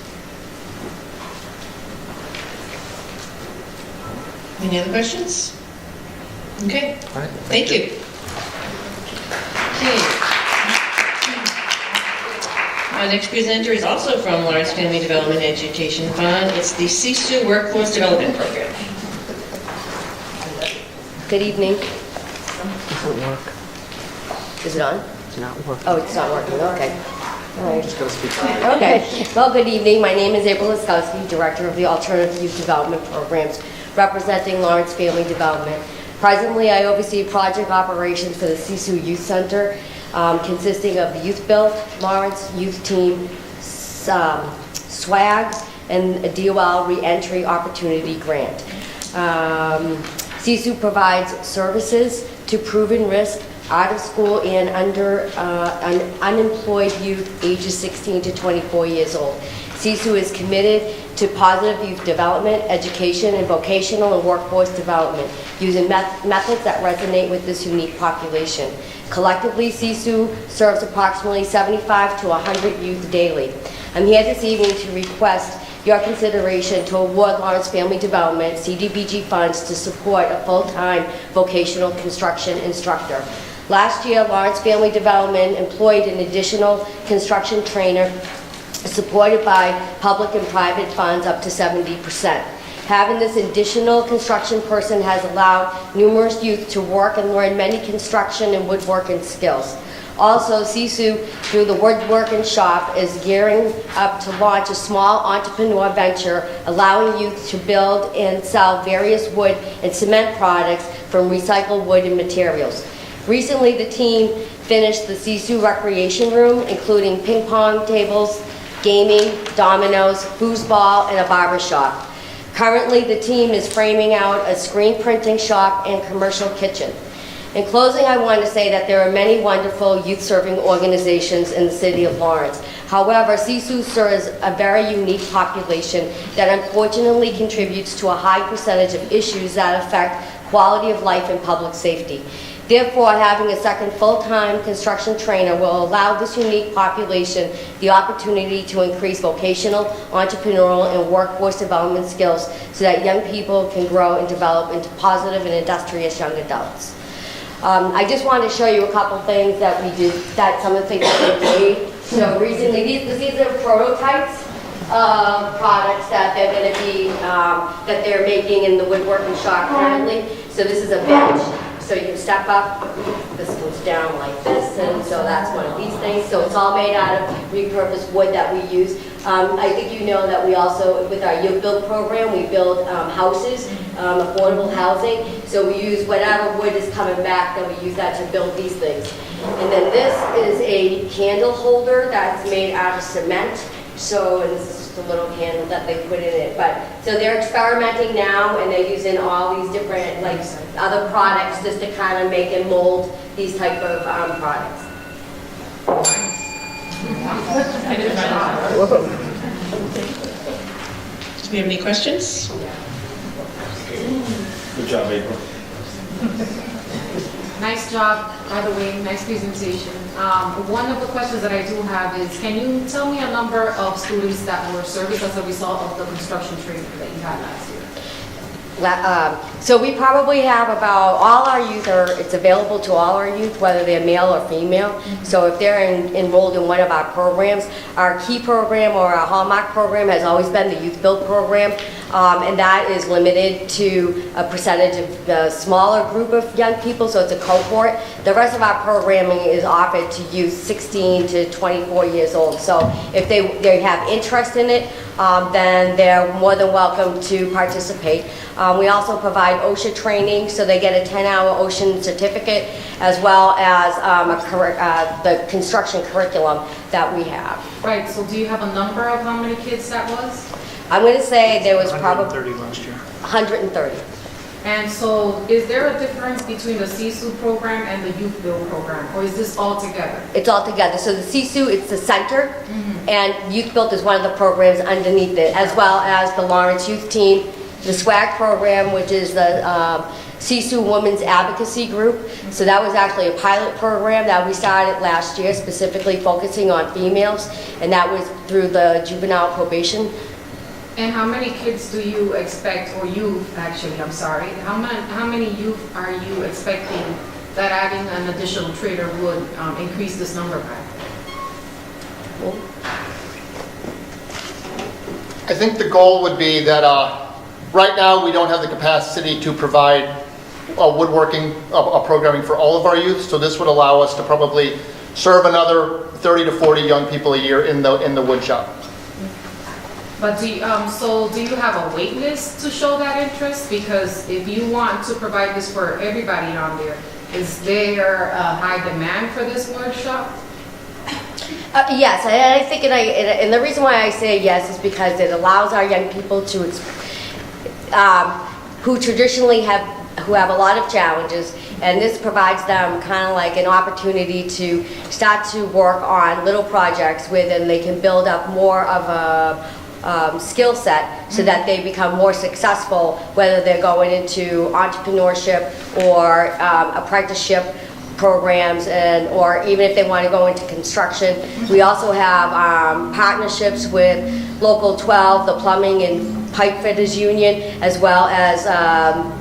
Any other questions? Okay. All right. Thank you. Okay. Our next presenter is also from Lawrence Family Development Education Fund. It's the CSU Workforce Development Program. Good evening. It doesn't work. Is it on? It's not working. Oh, it's not working, okay. All right. Just gotta speak. Okay. Well, good evening. My name is April Laskowski, Director of the Alternative Youth Development Programs, representing Lawrence Family Development. Presently, I oversee project operations for the CSU Youth Center, consisting of the Youth Build, Lawrence Youth Team, SWAG, and a DOL Reentry Opportunity Grant. CSU provides services to proven risk, out of school and unemployed youth ages 16 to 24 years old. CSU is committed to positive youth development, education, and vocational and workforce development, using methods that resonate with this unique population. Collectively, CSU serves approximately 75 to 100 youth daily. I'm here this evening to request your consideration to award Lawrence Family Development CDBG funds to support a full-time vocational construction instructor. Last year, Lawrence Family Development employed an additional construction trainer supported by public and private funds up to 70%. Having this additional construction person has allowed numerous youth to work and learn many construction and woodworking skills. Also, CSU, through the Woodworking Shop, is gearing up to launch a small entrepreneur venture, allowing youth to build and sell various wood and cement products from recycled wood and materials. Recently, the team finished the CSU Recreation Room, including ping pong tables, gaming, dominoes, foosball, and a barber shop. Currently, the team is framing out a screen printing shop and commercial kitchen. In closing, I want to say that there are many wonderful youth-serving organizations in the city of Lawrence. However, CSU serves a very unique population that unfortunately contributes to a high percentage of issues that affect quality of life and public safety. Therefore, having a second full-time construction trainer will allow this unique population the opportunity to increase vocational, entrepreneurial, and workforce development skills so that young people can grow and develop into positive and industrious young adults. I just wanted to show you a couple things that we did, some of the things that we made. So recently, these are prototypes of products that they're going to be, that they're making in the woodworking shop currently. So this is a bench. So you can step up, this goes down like this, and so that's one of these things. So it's all made out of repurposed wood that we use. I think you know that we also, with our Youth Build program, we build houses, affordable housing. So we use whatever wood is coming back, then we use that to build these things. And then this is a candle holder that's made out of cement. So this is just a little candle that they put in it. But so they're experimenting now, and they're using all these different like other products just to kind of make and mold these type of products. Do we have any questions? Good job, April. Nice job, by the way, nice presentation. One of the questions that I do have is, can you tell me a number of students that were serviced as a result of the construction training that you had last year? So we probably have about, all our youth it's available to all our youth, whether they're male or female. So if they're enrolled in one of our programs, our key program or our hallmark program has always been the Youth Build program. And that is limited to a percentage of the smaller group of young people, so it's a cohort. The rest of our programming is offered to youth 16 to 24 years old. So if they have interest in it, then they're more than welcome to participate. We also provide OSHA training, so they get a 10-hour OSHA certificate, as well as the construction curriculum that we have. Right, so do you have a number of how many kids that was? I'm going to say there was probably 130 last year. 130. And so is there a difference between the CSU program and the Youth Build program, or is this all together? It's all together. So the CSU, it's the center, and Youth Build is one of the programs underneath it, as well as the Lawrence Youth Team, the SWAG program, which is the CSU Women's Advocacy Group. So that was actually a pilot program that we started last year, specifically focusing on females, and that was through the juvenile probation. And how many kids do you expect, or youth actually, I'm sorry, how many youth are you expecting that adding an additional trainer would increase this number by? I think the goal would be that right now we don't have the capacity to provide woodworking programming for all of our youth, so this would allow us to probably serve another 30 to 40 young people a year in the wood shop. But do you have a wait list to show that interest? Because if you want to provide this for everybody on there, is there a high demand for this workshop? Yes, I think, and the reason why I say yes is because it allows our young people to, who traditionally have who have a lot of challenges, and this provides them kind of like an opportunity to start to work on little projects where then they can build up more of a skill set so that they become more successful, whether they're going into entrepreneurship or apprenticeship programs, or even if they want to go into construction. We also have partnerships with Local 12, the Plumbing and Pipe Fitters Union, as well as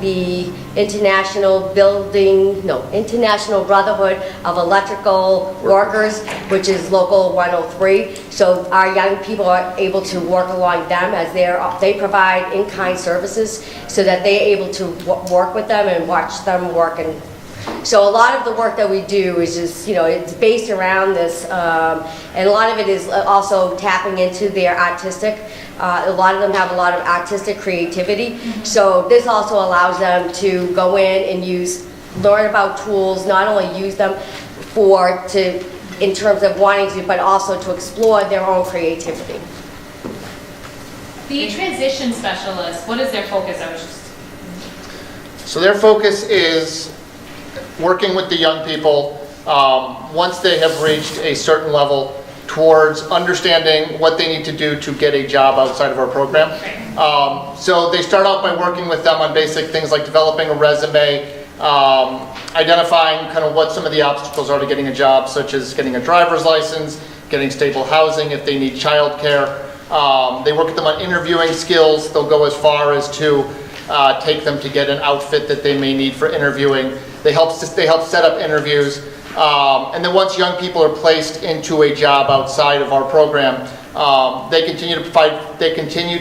the International Brotherhood of Electrical Workers, which is Local 103. So our young people are able to work along them as they provide in-kind services so that they're able to work with them and watch them work. And so a lot of the work that we do is just, it's based around this, and a lot of it is also tapping into their artistic. A lot of them have a lot of artistic creativity. So this also allows them to go in and learn about tools, not only use them in terms of wanting to, but also to explore their own creativity. The transition specialist, what is their focus? So their focus is working with the young people once they have reached a certain level towards understanding what they need to do to get a job outside of our program. So they start out by working with them on basic things like developing a resume, identifying kind of what some of the obstacles are to getting a job, such as getting a driver's license, getting stable housing if they need childcare. They work with them on interviewing skills. They'll go as far as to take them to get an outfit that they may need for interviewing. They help set up interviews. And then once young people are placed into a job outside of our program, they continue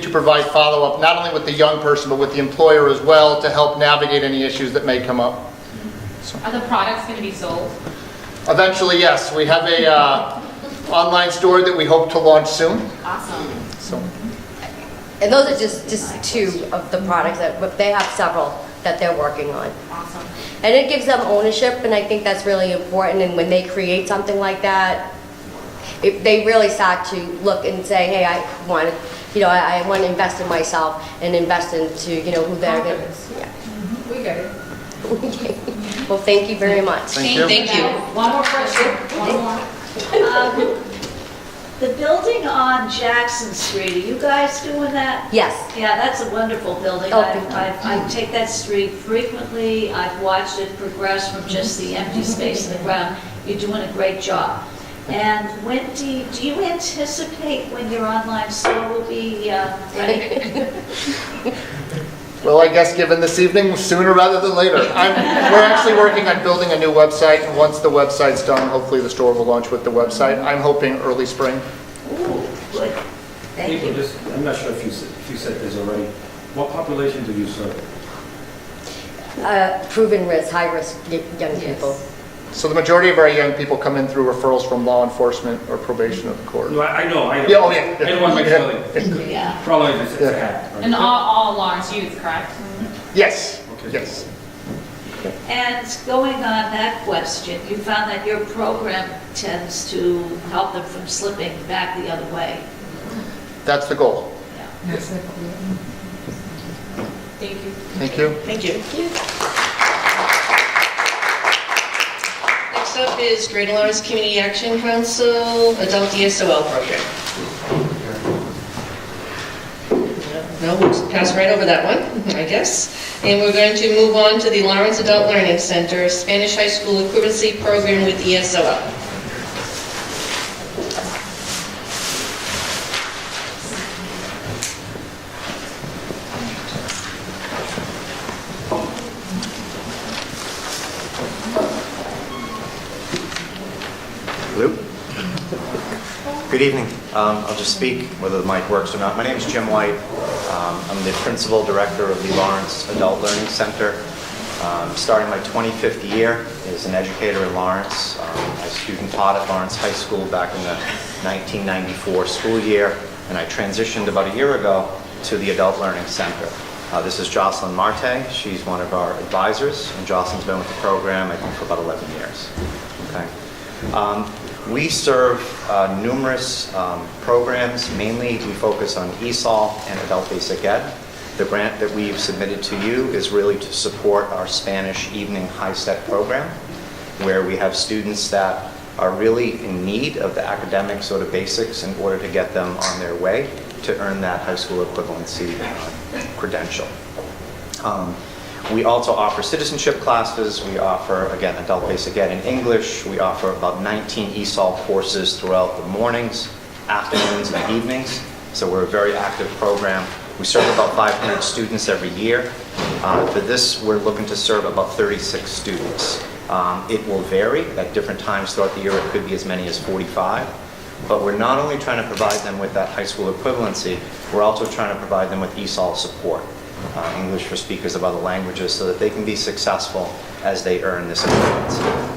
to provide follow-up not only with the young person but with the employer as well to help navigate any issues that may come up. So. Are the products going to be sold? Eventually, yes. We have a online store that we hope to launch soon. Awesome. So. And those are just two of the products but they have several that they're working on. Awesome. And it gives them ownership, and I think that's really important. And when they create something like that, they really start to look and say, hey, I want to invest in myself and invest into, who they're going to. Yeah. We get it. Okay. Well, thank you very much. Thank you. One more question. One more. The building on Jackson Street, are you guys doing that? Yes. Yeah, that's a wonderful building. Oh, I take that street frequently. I've watched it progress from just the empty space in the ground. You're doing a great job. And when do you anticipate when your online store will be ready? Well, I guess given this evening, sooner rather than later. We're actually working on building a new website, and once the website's done, hopefully the store will launch with the website. I'm hoping early spring. Ooh, good. Thank you. I'm not sure if you said this already. What population do you serve? Proven risk, high-risk young people. So the majority of our young people come in through referrals from law enforcement or probation of the court. No, I know. Yeah, oh yeah. I don't want to make sure Yeah. probably it's a hat. And all Lawrence youth, correct? Yes. Okay. Yes. And going on that question, you found that your program tends to help them from slipping back the other way. That's the goal. Thank you. Thank you. Thank you. Next up is Greater Lawrence Community Action Council Adult ESOL Program. No, we'll pass right over that one, I guess. And we're going to move on to the Lawrence Adult Learning Center Spanish High School Equivalency Program with ESOL. Hello. Good evening. I'll just speak whether the mic works or not. My name is Jim White. I'm the Principal Director of the Lawrence Adult Learning Center. Starting my 25th year as an educator in Lawrence. I student taught at Lawrence High School back in the 1994 school year, and I transitioned about a year ago to the Adult Learning Center. This is Jocelyn Marte. She's one of our advisors, and Jocelyn's been with the program, I think, for about 11 years. Okay. We serve numerous programs. Mainly, we focus on ESOL and Adult Basic Ed. The grant that we've submitted to you is really to support our Spanish evening high-step program, where we have students that are really in need of the academic sort of basics in order to get them on their way to earn that high school equivalency credential. We also offer citizenship classes. We offer, again, adult basic ed in English. We offer about 19 ESOL courses throughout the mornings, afternoons, and evenings. So we're a very active program. We serve about 500 students every year. For this, we're looking to serve about 36 students. It will vary at different times throughout the year. It could be as many as 45. But we're not only trying to provide them with that high school equivalency, we're also trying to provide them with ESOL support, English for speakers of other languages, so that they can be successful as they earn this equivalency.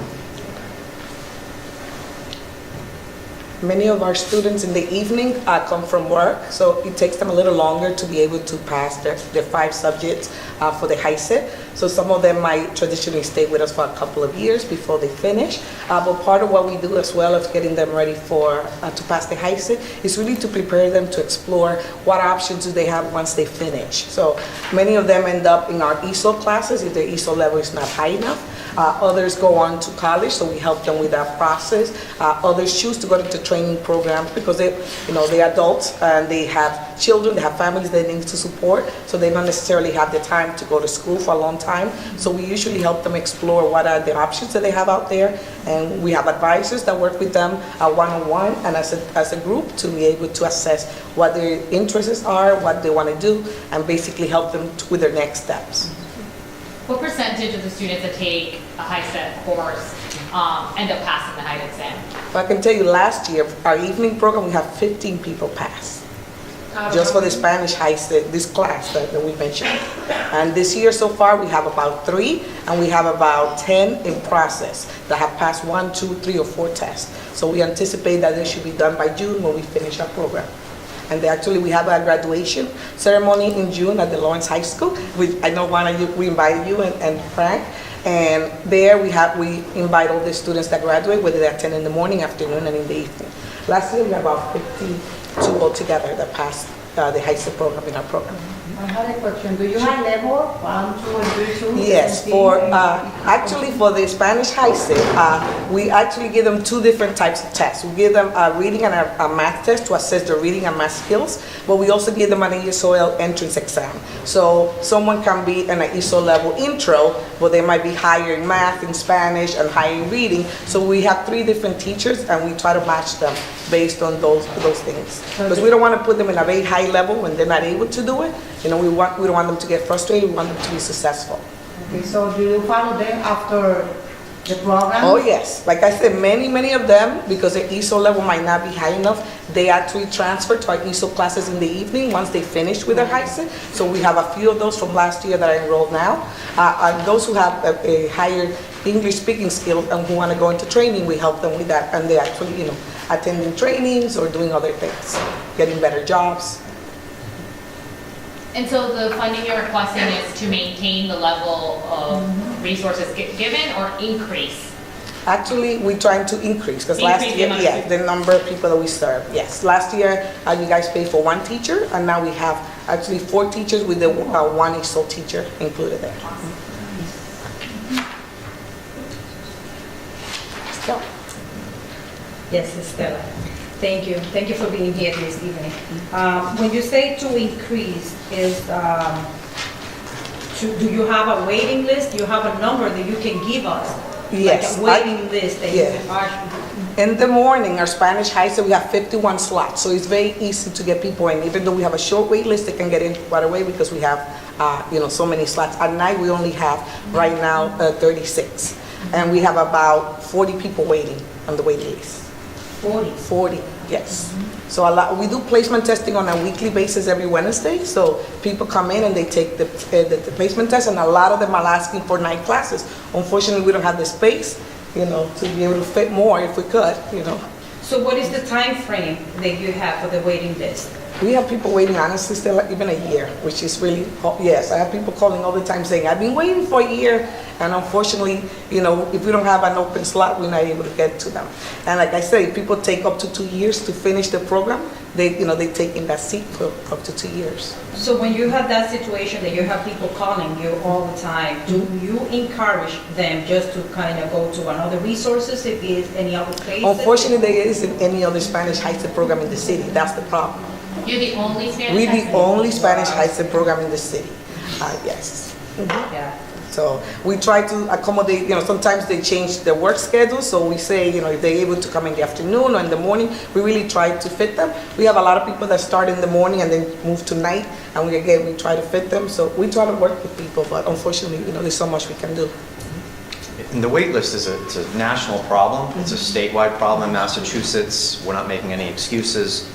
Many of our students in the evening come from work, so it takes them a little longer to be able to pass their 5 subjects for the HISET. So some of them might traditionally stay with us for a couple of years before they finish. But part of what we do as well as getting them ready for to pass the HISET is really to prepare them to explore what options do they have once they finish. So many of them end up in our ESOL classes if their ESOL level is not high enough. Others go on to college, so we help them with that process. Others choose to go into training programs because they're adults and they have children, they have families they need to support, so they don't necessarily have the time to go to school for a long time. So we usually help them explore what are the options that they have out there, and we have advisors that work with them one-on-one and as a group to be able to assess what their interests are, what they want to do, and basically help them with their next steps. What percentage of the students that take a HISET course end up passing the HISET exam? Well, I can tell you last year, our evening program, we have 15 people pass. Just for the Spanish HISET, this class that we mentioned. And this year so far, we have about 3, and we have about 10 in process that have passed 1, 2, 3, or 4 tests. So we anticipate that they should be done by June when we finish our program. And we have a graduation ceremony in June at the Lawrence High School. I know one of you, we invited you and Frank. And there we invite all the students that graduate, whether they attend in the morning, afternoon, and in the evening. Last year we had about 52 altogether that passed the high school program in our program. I had a question. Do you have level 1, 2, and 3, 2? Yes, actually for the Spanish HISET, we actually give them 2 different types of tests. We give them a reading and a math test to assess their reading and math skills, but we also give them an ESOL entrance exam. So someone can be in an ESOL level intro, but they might be higher in math, in Spanish, and higher in reading. So we have 3 different teachers, and we try to match them based on those things. Because we don't want to put them in a very high level when they're not able to do it. We don't want them to get frustrated. We want them to be successful. Okay, so do you follow them after the program? Oh yes, like I said, many of them, because their ESOL level might not be high enough, they actually transfer to our ESOL classes in the evening once they finish with their HISET. So we have a few of those from last year that are enrolled now. And those who have a higher English speaking skill and who want to go into training, we help them with that, and they actually, attending trainings or doing other things, getting better jobs. And so the funding you're requesting is to maintain the level of resources given or increase? Actually, we're trying to increase, because last year, the number of people that we serve, yes. Last year, you guys paid for 1 teacher, and now we have actually 4 teachers with the 1 ESOL teacher included there. So. Yes, Estela. Thank you. Thank you for being here this evening. When you say to increase, do you have a waiting list? Do you have a number that you can give us? Yes. Like a waiting list that you are. In the morning, our Spanish HISET, we have 51 slots, so it's very easy to get people in. Even though we have a short wait list, they can get in right away because we have, so many slots. At night, we only have right now 36, and we have about 40 people waiting on the waiting list. 40, yes. So we do placement testing on a weekly basis every Wednesday. So people come in and they take the placement test, and a lot of them are asking for night classes. Unfortunately, we don't have the space, to be able to fit more if we could, So what is the time frame that you have for the waiting list? We have people waiting, honestly, still even a year, which is really, yes. I have people calling all the time saying, I've been waiting for a year, and unfortunately, if we don't have an open slot, we're not able to get to them. And like I say, people take up to 2 years to finish the program they take in that seat for up to 2 years. So when you have that situation that you have people calling you all the time, do you encourage them just to kind of go to another resources if there is any other place? Unfortunately, there isn't any other Spanish high school program in the city. That's the problem. You're the only Spanish We're high the school? only Spanish high school program in the city. Yes. Yeah. So we try to accommodate, sometimes they change their work schedule, so we say, if they're able to come in the afternoon or in the morning, we really try to fit them. We have a lot of people that start in the morning and then move to night, and we try to fit them, so we try to work with people, but unfortunately, there's so much we can do. And the wait list is it's a national problem. It's a statewide problem in Massachusetts. We're not making any excuses.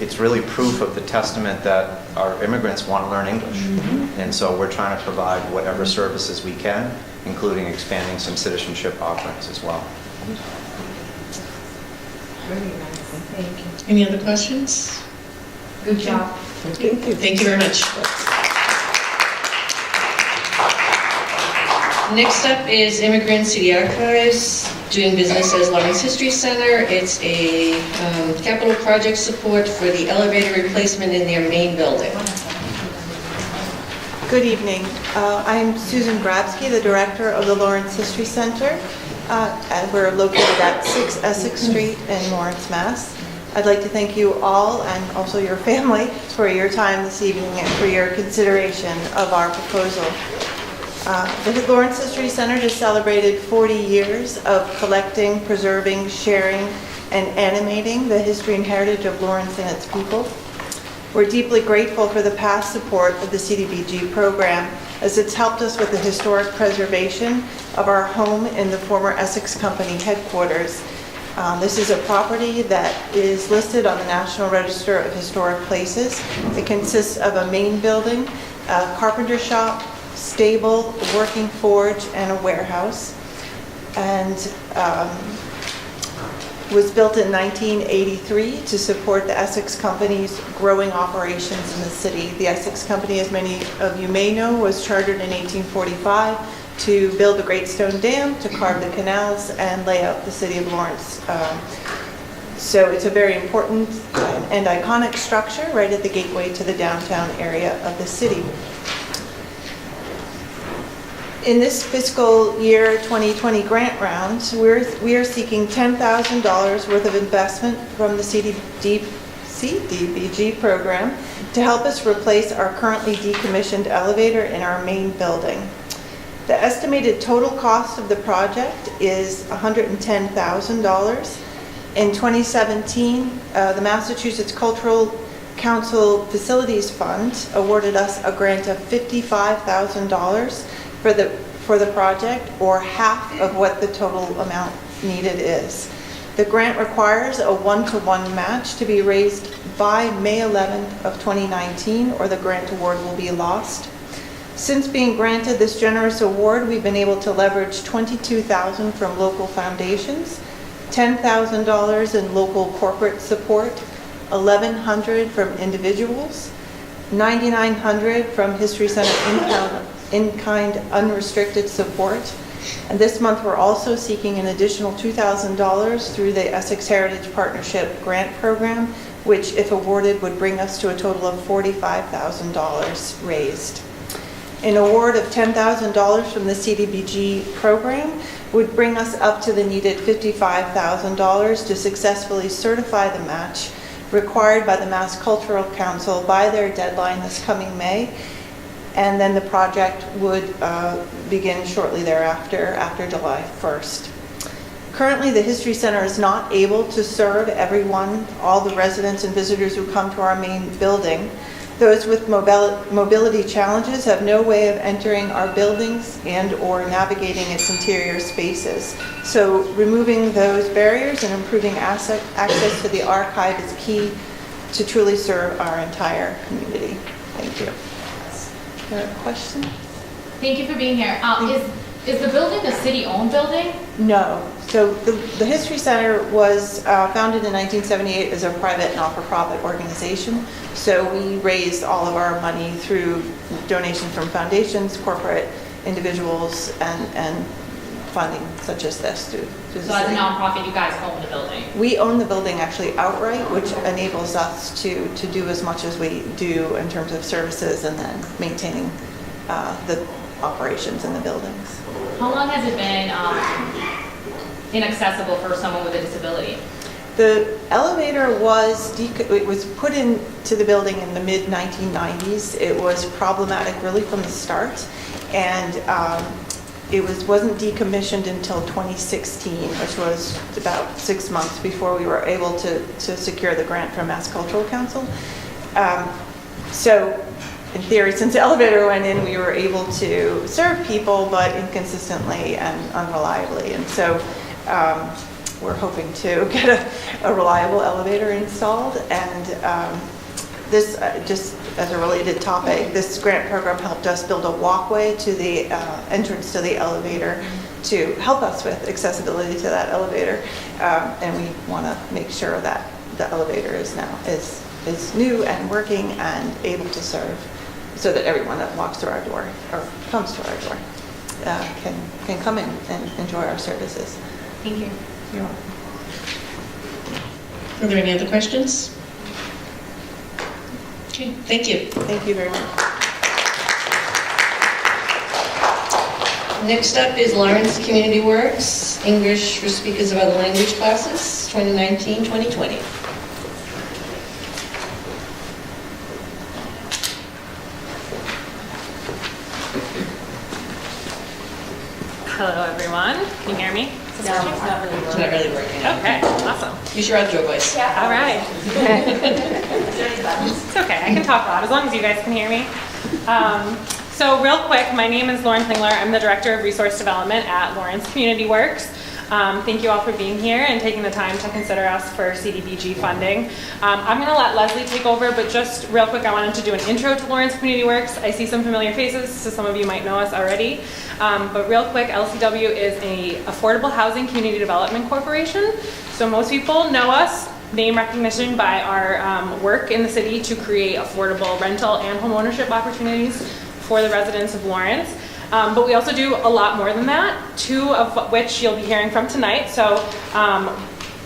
It's really proof of the testament that our immigrants want to learn English. And so we're trying to provide whatever services we can, including expanding some citizenship offerings as well. Very nice. Thank you. Any other questions? Good job. Thank you. Thank you very much. Next up is Immigrant City Archives, doing business as Lawrence History Center. It's a capital project support for the elevator replacement in their main building. Good evening. I'm Susan Grabsky, the director of the Lawrence History Center. And we're located at 6 Essex Street in Lawrence, Mass. I'd like to thank you all and also your family for your time this evening and for your consideration of our proposal. The Lawrence History Center has celebrated 40 years of collecting, preserving, sharing, and animating the history and heritage of Lawrence and its people. We're deeply grateful for the past support of the CDBG program, as it's helped us with the historic preservation of our home in the former Essex Company headquarters. This is a property that is listed on the National Register of Historic Places. It consists of a main building, a carpenter shop, stable, working forge, and a warehouse, and was built in 1983 to support the Essex Company's growing operations in the city. The Essex Company, as many of you may know, was chartered in 1845 to build the Great Stone Dam, to carve the canals, and lay out the city of Lawrence. So it's a very important and iconic structure right at the gateway to the downtown area of the city. In this fiscal year 2020 grant round, we are seeking $10,000 worth of investment from the CDBG program to help us replace our currently decommissioned elevator in our main building. The estimated total cost of the project is $110,000. In 2017, the Massachusetts Cultural Council Facilities Fund awarded us a grant of $55,000 for the project, or half of what the total amount needed is. The grant requires a 1-to-1 match to be raised by May 11th of 2019, or the grant award will be lost. Since being granted this generous award, we've been able to leverage $22,000 from local foundations, $10,000 in local corporate support, $1,100 from individuals, $9,900 from History Center in-kind unrestricted support. And this month we're also seeking an additional $2,000 through the Essex Heritage Partnership Grant Program, which, if awarded, would bring us to a total of $45,000 raised. An award of $10,000 from the CDBG program would bring us up to the needed $55,000 to successfully certify the match required by the Mass Cultural Council by their deadline this coming May, and then the project would begin shortly thereafter, after July 1st. Currently, the History Center is not able to serve everyone, all the residents and visitors who come to our main building. Those with mobility challenges have no way of entering our buildings and/or navigating its interior spaces. So removing those barriers and improving access to the archive is key to truly serve our entire community. Thank you. Is there a question? Thank you for being here. Is the building a city-owned building? No. So the History Center was founded in 1978 as a private not-for-profit organization. So we raised all of our money through donations from foundations, corporate individuals, and funding such as this to the So as a city. nonprofit, you guys own the building? We own the building actually outright, which enables us to do as much as we do in terms of services and then maintaining the operations in the buildings. How long has it been inaccessible for someone with a disability? The elevator it was put into the building in the mid-1990s. It was problematic really from the start, and it wasn't decommissioned until 2016, which was about 6 months before we were able to secure the grant from Mass Cultural Council. So in theory, since the elevator went in, we were able to serve people, but inconsistently and unreliably. And so we're hoping to get a reliable elevator installed. And this, just as a related topic, this grant program helped us build a walkway to the entrance to the elevator to help us with accessibility to that elevator. And we want to make sure that the elevator is new and working and able to serve, so that everyone that walks through our door or comes to our door can come in and enjoy our services. Thank you. You're welcome. Are there any other questions? Okay, thank you. Thank you very much. Next up is Lawrence Community Works, English for Speakers of Other Language Classes, 2019-2020. Hello, everyone. Can you hear me? It's not really working. Okay, awesome. Use your outdoor voice. Yeah. All right. It's okay. I can talk loud as long as you guys can hear me. So real quick, my name is Lauren Klingler. I'm the Director of Resource Development at Lawrence Community Works. Thank you all for being here and taking the time to consider us for CDBG funding. I'm going to let Leslie take over, but just real quick, I wanted to do an intro to Lawrence Community Works. I see some familiar faces, so some of you might know us already. But real quick, LCW is an affordable housing community development corporation. So most people know us, name recognition, by our work in the city to create affordable rental and home ownership opportunities for the residents of Lawrence. But we also do a lot more than that, two of which you'll be hearing from tonight. So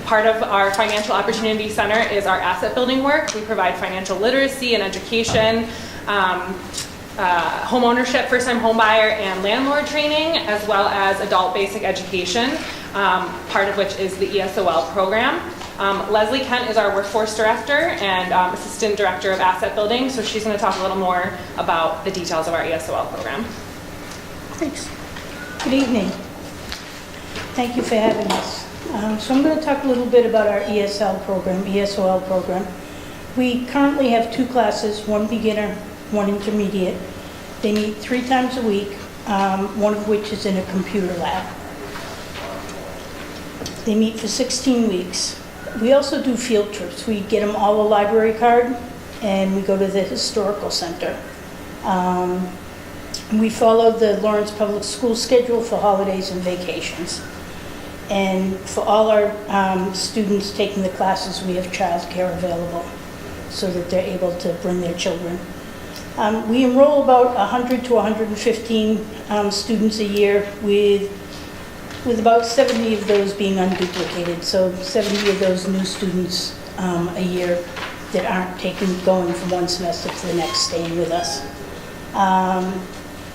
part of our Financial Opportunity Center is our asset building work. We provide financial literacy and education, home ownership, first-time home buyer, and landlord training, as well as adult basic education, part of which is the ESOL program. Leslie Kent is our workforce director and assistant director of asset building, so she's going to talk a little more about the details of our ESOL program. Thanks. Good evening. Thank you for having us. So I'm going to talk a little bit about our ESOL program. We currently have two classes, one beginner, one intermediate. They meet 3 times a week, one of which is in a computer lab. They meet for 16 weeks. We also do field trips. We get them all a library card, and we go to the historical center. We follow the Lawrence Public School schedule for holidays and vacations. And for all our students taking the classes, we have childcare available so that they're able to bring their children. We enroll about 100 to 115 students a year, with about 70 of those being unduplicated. So 70 of those new students a year that aren't going from one semester to the next, staying with us.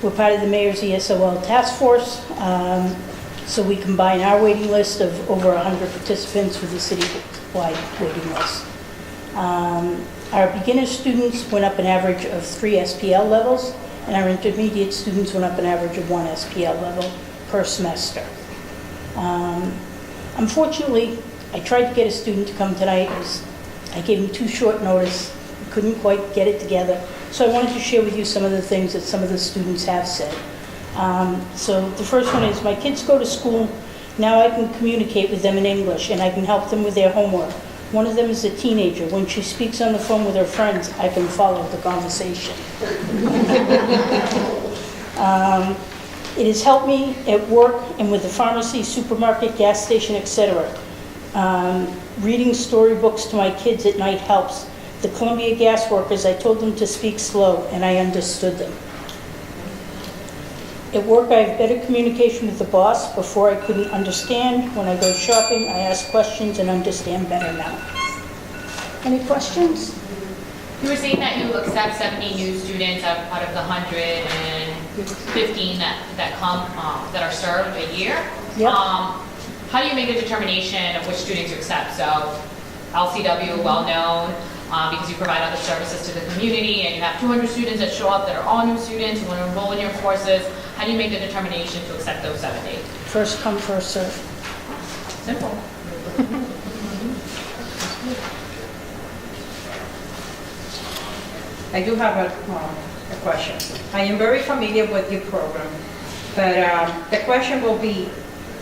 We're part of the Mayor's ESOL Task Force, so we combine our waiting list of over 100 participants with the city-wide waiting list. Our beginner students went up an average of 3 SPL levels, and our intermediate students went up an average of 1 SPL level per semester. Unfortunately, I tried to get a student to come tonight. I gave him too short notice. We couldn't quite get it together. So I wanted to share with you some of the things that some of the students have said. So the first one is, my kids go to school. Now I can communicate with them in English, and I can help them with their homework. One of them is a teenager. When she speaks on the phone with her friends, I can follow the conversation. It has helped me at work and with the pharmacy, supermarket, gas station, etc. Reading storybooks to my kids at night helps. The Columbia gas workers, I told them to speak slow, and I understood them. At work, I have better communication with the boss. Before, I couldn't understand. When I go shopping, I ask questions and understand better now. Any questions? You were saying that you accept 70 new students out of the 115 that come, that are served a year. Yep. How do you make a determination of which students you accept? So LCW, well-known, because you provide other services to the community, and you have 200 students that show up that are all new students who want to enroll in your courses. How do you make the determination to accept those 70? First come, first serve. Simple. I do have a question. I am very familiar with your program, but the question will be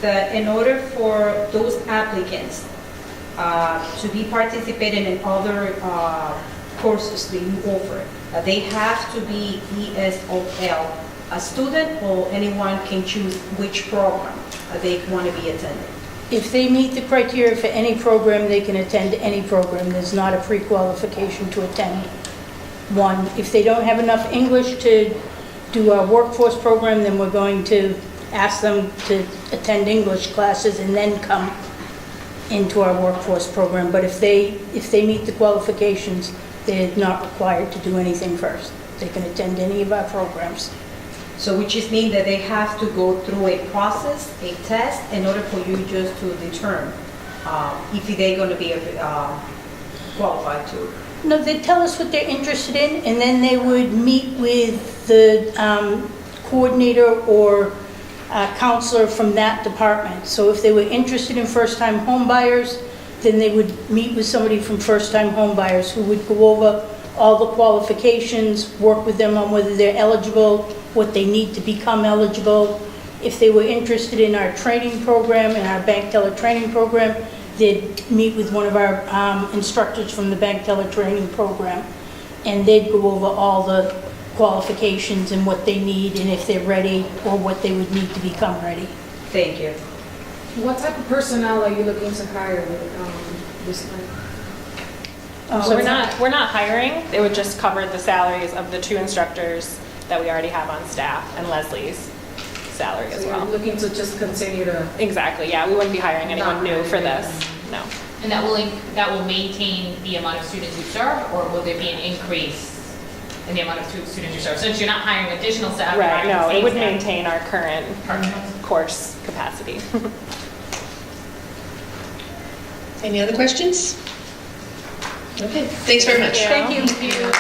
that in order for those applicants to be participating in other courses that you offer, they have to be ESOL a student, or anyone can choose which program they want to be attending? If they meet the criteria for any program, they can attend any program. There's not a pre-qualification to attend one. If they don't have enough English to do our workforce program, then we're going to ask them to attend English classes and then come into our workforce program. But if they meet the qualifications, they're not required to do anything first. They can attend any of our programs. So which is mean that they have to go through a process, a test, in order for you just to determine if they're going to be qualified to. No, they tell us what they're interested in, and then they would meet with the coordinator or counselor from that department. So if they were interested in first-time home buyers, then they would meet with somebody from first-time home buyers who would go over all the qualifications, work with them on whether they're eligible, what they need to become eligible. If they were interested in our training program and our bank teller training program, they'd meet with one of our instructors from the bank teller training program, and they'd go over all the qualifications and what they need and if they're ready or what they would need to become ready. Thank you. What type of personnel are you looking to hire this time? We're not hiring. It would just cover the salaries of the 2 instructors that we already have on staff and Leslie's salary as well. You're looking to just continue to... Exactly, yeah. We wouldn't be hiring anyone new for this, no. And that will maintain the amount of students you serve, or will there be an increase in the amount of students you serve? Since you're not hiring additional staff. Right, no, it would staff. maintain our current course capacity. Any other questions? Okay, thanks very much. Thank you. Thank you.